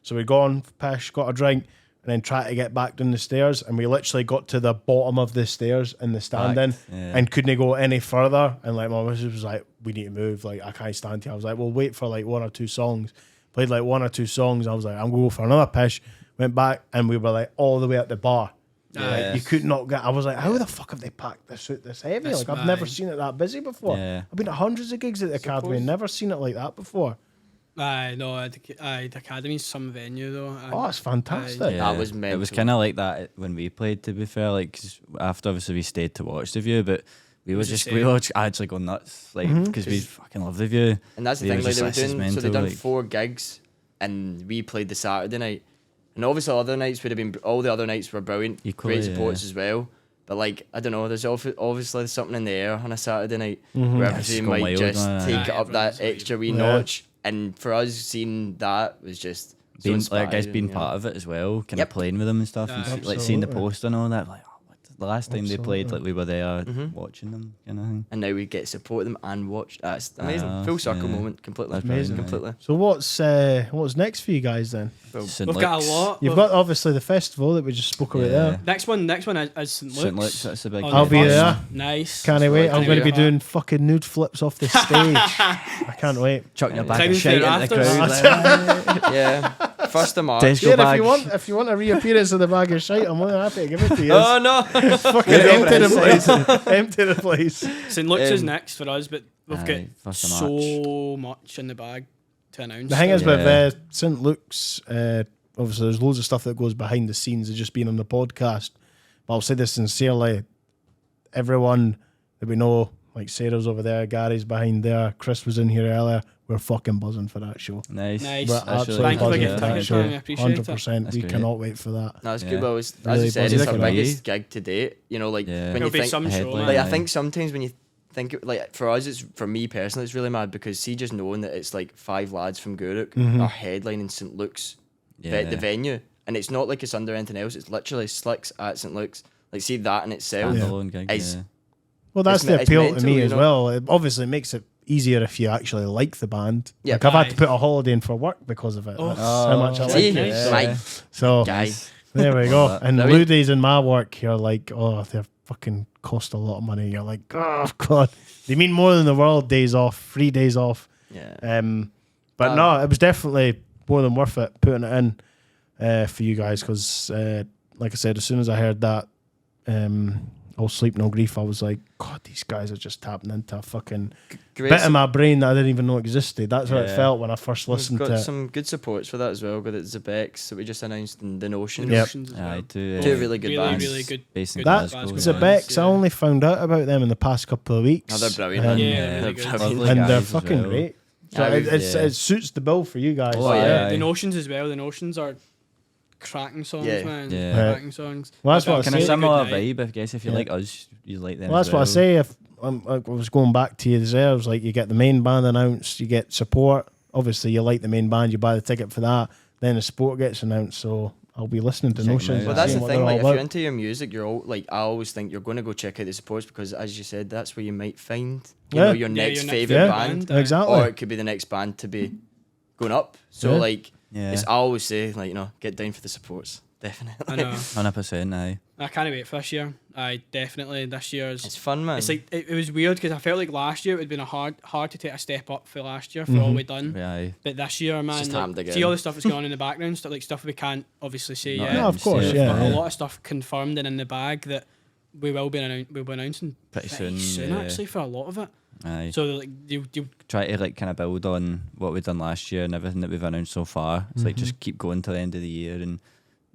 So we gone, pish, got a drink. and then try to get back down the stairs, and we literally got to the bottom of the stairs in the standing and couldn't go any further. And like my missus was like, "We need to move. Like I can't stand here." I was like, "We'll wait for like 1 or 2 songs." Played like 1 or 2 songs. I was like, "I'm gonna go for another pish." Went back, and we were like all the way at the bar. Like, you could not get. I was like, "How the fuck have they packed this out this heavy?" That's Like I've never seen it that busy before. I've been to hundreds of gigs at the Academy, and never seen it like that before. Aye, no, the Academy's some venue though. Oh, it's fantastic. That was mental. It was kind of like that when we played, to be fair. Like, 'cause after obviously we stayed to watch the View, but we were just actually going nuts, like, because we fucking love the View. And that's the thing, like, they done 4 gigs, and we played the Saturday night. And obviously all the other nights were brilliant, Equally, great supports as well. But like, I don't know, there's obviously something in the air on a Saturday night where everything might wild, just take it up that everyone's extra wee notch. And for us, seeing that was just so inspiring, being part of it as well, kind of playing with them and stuff, and like seeing the post and all that. Like, the last time they played, like we were there watching them, kind of thing. And now we get to support them and watch. That's amazing. Full circle moment, completely. That's amazing. Completely. So what's next for you guys then? We've got a lot. You've got obviously the festival that we just spoke about there. Next one is St. Luke's. St. Luke's, that's a big. I'll be there. Nice. Can't wait. I'm going to be wait. doing fucking nude flips off the stage. I can't wait. Chucking a bag Climbing of shit through into the rafters. crowd. Yeah. 1st of March. Tesco Yeah, bag. if you want a reappearance of the bag of shite, I'm more than happy to give it to you. Oh no! Fucking empty the place. Empty the place. St. Luke's is next for us, but we've got 1st of so much in the bag to announce. The thing is Yeah. with St. Luke's, obviously there's loads of stuff that goes behind the scenes of just being on the podcast. But I'll say this sincerely, everyone that we know, like Sarah's over there, Gary's behind there, Chris was in here earlier, we're fucking buzzing for that show. Nice. We're That's absolutely Thank you for buzzing getting for that tickets, show. man. I appreciate it. 100%. That's We great. cannot wait for that. No, it's Yeah. good. Well, as Really you said, buzzing it's our for that. biggest gig to date. You know, like Yeah. when It'll you be think, some show, headline. man. like I think sometimes when you think like for us, it's for me personally, it's really mad because see, just knowing that it's like 5 lads from Gourock are headlining St. Luke's, the venue, and it's not like it's under anything else. It's literally SLIX at St. Luke's. Like, see that in itself Standalone gig, is yeah. Well, that's It's the appeal mental, to me you as know? well. It obviously makes it easier if you actually like the band. Yeah. Like I've had to Aye. put a holiday in for work because of it. Oh. That's how much I like see, it. my So guy. there we go. Love that. And Now Lou days in my work, you're like, oh, they fucking cost a lot of money. You're like, oh god, they mean more than the world. Days off, 3 days off. Yeah. But no, it was definitely more than worth it putting it in for you guys because, like I said, as soon as I heard that, All Sleep No Grief, I was like, God, these guys are just tapping into a fucking Great. bit of my brain that I didn't even know existed. That's what it Yeah. felt when I first We've listened got to it. some good supports for that as well. Got it Zebex that we just announced in the Notions. Yep. Notions as well. Aye, two really good really, bands. really good. Based in good That Glasgow. bands. Zebex, I Yeah. only found out about them in the past couple of weeks. Oh, they're brilliant. And, man. Yeah, They're really good. brilliant. Lovely and they're guys as fucking well. great. So Yeah, it suits the bill for you guys. Oh, Yeah, aye. the Notions as well. The Notions are cracking songs, Yeah. man. Yeah. Cracking songs. Well, that's what I Kind of say. similar Good night. vibe, I guess. If you Yeah. like us, you like them. Well, that's as what I well. say. If I was going back to you there, I was like, you get the main band announced, you get support. Obviously, you like the main band, you buy the ticket for that. Then the support gets announced, so I'll be listening to Check 'em Notions. out. Well, that's seeing the what thing. they're Like, all if you're about. into your music, you're all like, I always think you're going to go check out the supports because, as you said, that's where you might find Yeah. your next your favorite Yeah. band, Exactly. or it could be the next band to be going up. So, Yeah. like, Yeah. I always say, like, get down for the supports, I definitely. know. 100%, aye. I can't wait for this year. I definitely this year's. It's fun, man. It's like it was weird because I felt like last year it would been hard to take a step up for last year for all we done. Yeah, aye. But this year, man, just happened again. see all the stuff that's going on in the background, stuff we can't obviously say Not yet. No, of course, Yeah, yeah. But a yeah. lot of stuff confirmed and in the bag that we'll be announcing Pretty very soon, yeah. actually for a lot of it. Aye. So like you Try to like kind of build on what we've done last year and everything that we've announced so far. It's like just keep going to the end of the year and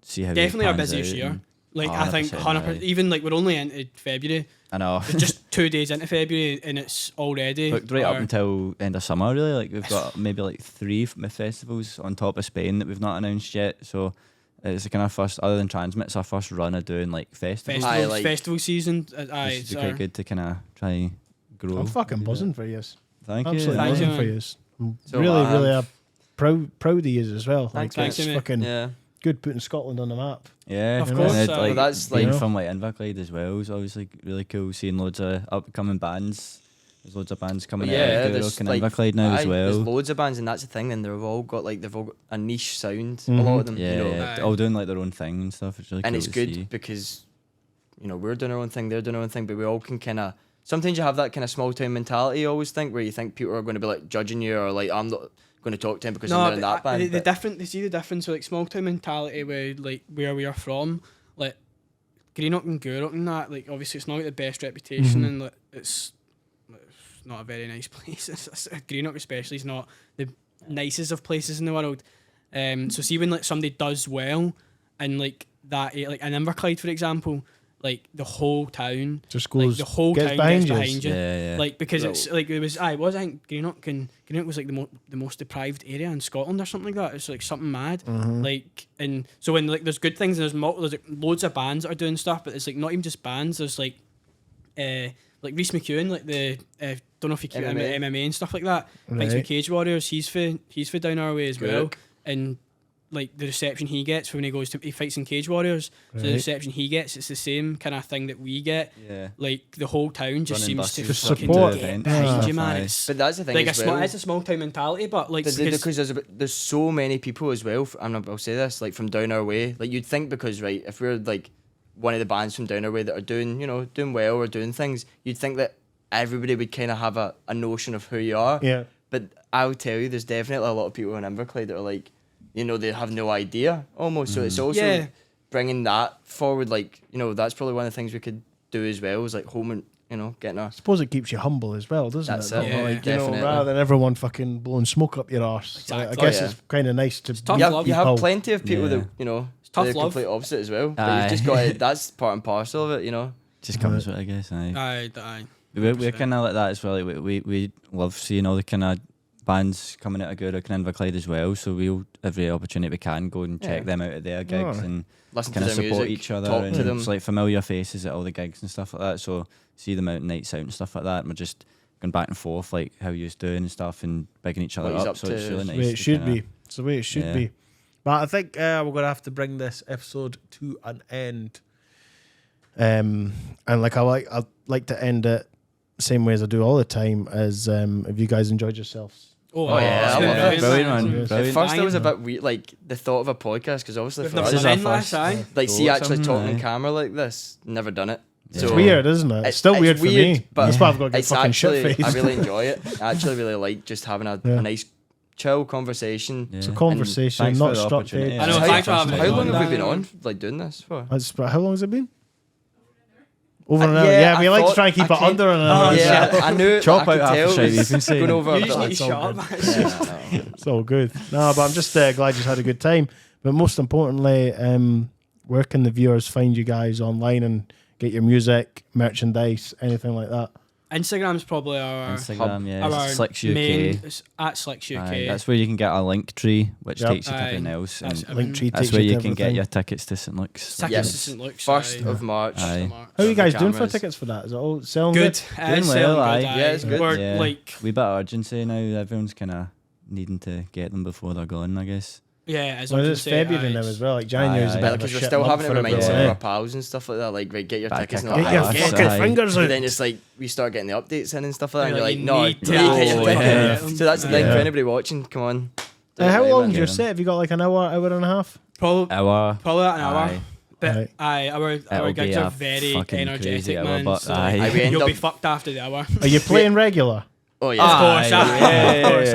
see how definitely it our pans busiest out year. and- Like I think 100%, 100%, aye. even like we're only into February. I know. We're just 2 days into February and it's already Looked right up our- until end of summer, really. Like we've got maybe like 3 festivals on top of Spain that we've not announced yet. So it's kind of first, other than Transmit's our first run of doing like festivals. festival, like- festival season. Aye, Which it's would be our- quite good to kind of try and grow. I'm fucking buzzing for you. Thank Absolutely you. Thank buzzing you, for man. you. I'm So really, am I. really proud of you as well. Thanks, like, thanks, it's mate. fucking yeah. good putting Scotland on the map. Yeah, Of and course, then, well, like, that's, being like- from like Inverclyde as well is obviously really cool. Seeing loads of upcoming bands There's loads of bands coming But out yeah, of there's Gourock and like Inverclyde now as there's well. loads of bands, and that's the thing. And they've all got a niche sound. A lot of them, Yeah, you know, yeah, all doing like their own thing and stuff. It's really and cool it's to good see. because we're doing our own thing, they're doing their own thing, but we all can kind of. Sometimes you have that kind of small town mentality. You always think where you think people are going to be like judging you or like I'm not going to talk to him because I'm in that band. They see the difference with like small town mentality with like where we are from, like Greenock and Gourock and that. Like obviously it's not got the best reputation and like, it's not a very nice place. Greenock especially is not the nicest of places in the world. So see when like somebody does well and like that, like in Inverclyde for example, like the whole town Just goes, like the whole gets town behind gets you. behind you. Yeah. Like because it's like I think Greenock was like the most deprived area in Scotland or something like that. It's like something mad. Like and so when like there's good things and there's like, loads of bands that are doing stuff, but it's like not even just bands. There's like Rhys McEwen, like the don't know if you keep MMA and stuff like that. Fights with Cage Warriors. He's for down our way as well. And like the reception he gets when he fights in Cage Warriors, so the reception he gets, it's the same kind of thing that we get. Yeah. Like the whole town just Running seems to buses, fucking support. get behind you, man. But that's the thing Like as well. it's a small town mentality, but like because there's so many people as well. I'll say this, like from down our way. Like you'd think because right, if we're like one of the bands from down our way that are doing well or doing things, you'd think that everybody would kind of have a notion of who you are. Yeah. But I'll tell you, there's definitely a lot of people in Inverclyde that are like, they have no idea almost. So it's also bringing that forward. Like that's probably one of the things we could do as well. Is like home and getting I suppose it keeps you humble as well, doesn't That's it? it. Yeah, Like, definitely. rather than everyone fucking blowing smoke up your arse. Exactly. I guess Oh, yeah. it's kind of nice to tough meet love. You have people. plenty of people Yeah. that tough they're love. complete opposite as well. But Aye. you've just got to, that's part and parcel of it. Just comes with it, I guess. Aye. Aye. We're kind of like that as well. Like we love seeing all the kind of bands coming out of Gourock and Inverclyde as well. So we'll every opportunity we can go and check them out at their gigs and Listen kind to of their support music, each other. talk And to them. it's like familiar faces at all the gigs and stuff like that. So see them out nights out and stuff like that. And we're just going back and forth like how you're doing and stuff and bigging each other What he's up. up So to. it's really It's nice. the way it to should kinda- be. It's the way it should be. But I think we're going to have to bring this episode to an end. And like I like to end it the same way as I do all the time. As if you guys enjoyed yourselves. Oh, yeah, it's I been love brilliant, it. Brilliant, man. It's Brilliant. At first, it was a banging. bit weird, like the thought of a podcast, because obviously We've for never us, This is done our endless, first. aye. like see Go actually something, talking on aye. camera like this, never done it. Yeah. It's So weird, isn't it? It's still weird for me. but That's why I've got to get it's fucking actually, shit faced. I really enjoy it. I actually really like just having a nice, chill conversation. Yeah. It's a conversation, Thanks not for the structured. opportunity. I know, How, thanks for having how us long on. have we been on, like doing this for? How long has it been? Over an hour. yeah, Yeah, we I like to thought try and keep I it can't- under an hour. Yeah, I knew it. Chop but I out could half tell the it shit you was can say. going over. You a just bit. need to shut up, man. It's all good. No, but I'm just glad you had a good time. But most importantly, where can the viewers find you guys online and get your music, merchandise, anything like that? Instagram's probably our Instagram, yeah. our SLIX main. UK. It's at SLIX UK. Aye, that's where you can get a link tree, which Yep. takes you to Aye. everything else. That's And everything. Linktree that's takes where you you to can get everything. your tickets to St. Luke's. Tickets Yes. to St. Luke's. 1st aye. of March. Aye. How are you guys doing for Cameras. tickets for that? Is it all selling Good. good? Doing It's well, selling aye. good, Yeah, it's good. We're Yeah. like, We bit of urgency now. Everyone's kind of needing to get them before they're gone, I guess. yeah, as Well, I it's say, February aye, now it's- as well. Like January's Aye, a aye. bit of a Because we're shit still month having to for remind some everyone, of eh? our pals and stuff like that. Like, right, get your Back tickets. a and couple all Get that. your Aye. fucking Aye. fingers But out. then it's like we start getting the updates in and stuff like that, and You're you're like, like, no, you you need need to to get your Oh, ticket. yeah. So that's the thing for Yeah. anybody watching. Come on. How Right, long's man. your them. set? Have you got like an hour and a half? Hour. Probably an hour. Aye. But Right. aye, our It'll gigs be are a very fucking energetic, crazy hour, man. but So aye. Aye, we end you'll be up- fucked after the hour. Are you playing regular? Oh Of yeah. course, aye. Of course,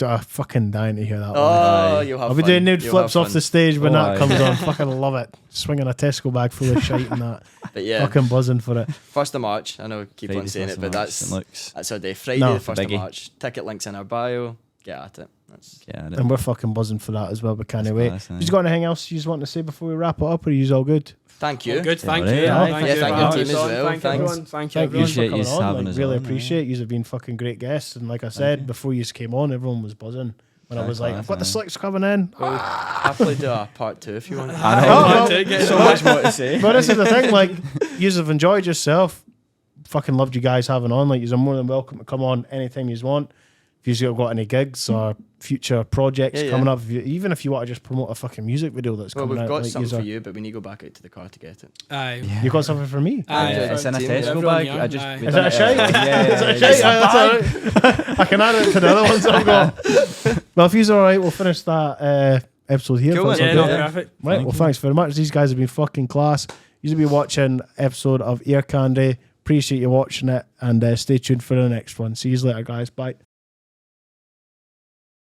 aye. I'm fucking dying to hear that one. Oh, you'll have I'll be fun. doing nude You'll flips have off fun. the stage when Oh, that aye. comes on. Fucking love it. Swinging a Tesco bag full of shite and that. But yeah, Fucking buzzing for it. 1st of March. I know, I keep on Friday, saying 1st it, but of March, St. that's Luke's. our day. Friday, No, the 1st of biggie. March. Ticket links in our bio. Get at it. That's Yeah, And we're fucking buzzing for that as well, but can't That's wait. class, aye. You got anything else you just want to say before we wrap it up, or are you all good? thank you. Oh, good, thank Yeah, you. yeah, Thank yeah, you thank for your having team us as on. well. Thank Thanks. everyone. Thank you, Thank you everyone. for Appreciate coming yous on. having Like, us really on, appreciate you. Have been fucking great guests, and like I said before you came on, everyone was buzzing. When I Thanks, was like, man. I've got the SLIX coming in. We'll happily do a part 2 if you want. I Oh, know. well, to get So much more to say. But this is the thing, like, you have enjoyed yourself. Fucking loved you guys having on. Like, you're more than welcome to come on anytime you want. if you've got any gigs or future projects Yeah, coming up, even if you want to just promote a fucking music video that's Well, coming we've out. got like, something for yous you, but we need to go back out to the car to get it. Aye. You got something for me? Aye. It's in a Team, Tesco everyone bag. young, I just aye. we Is done that a it, shite? yeah, Is that a yeah, shite? Aye, that's all right. I can add it to the other ones I've got. Well, if he's all right, we'll finish that episode here. Cool, If that's man. Yeah, okay. no, perfect. Right, well, thanks very much. These guys have been fucking class. You'll be watching episode of Ear Candy. Appreciate you watching it, and stay tuned for the next one. See you later, guys. Bye.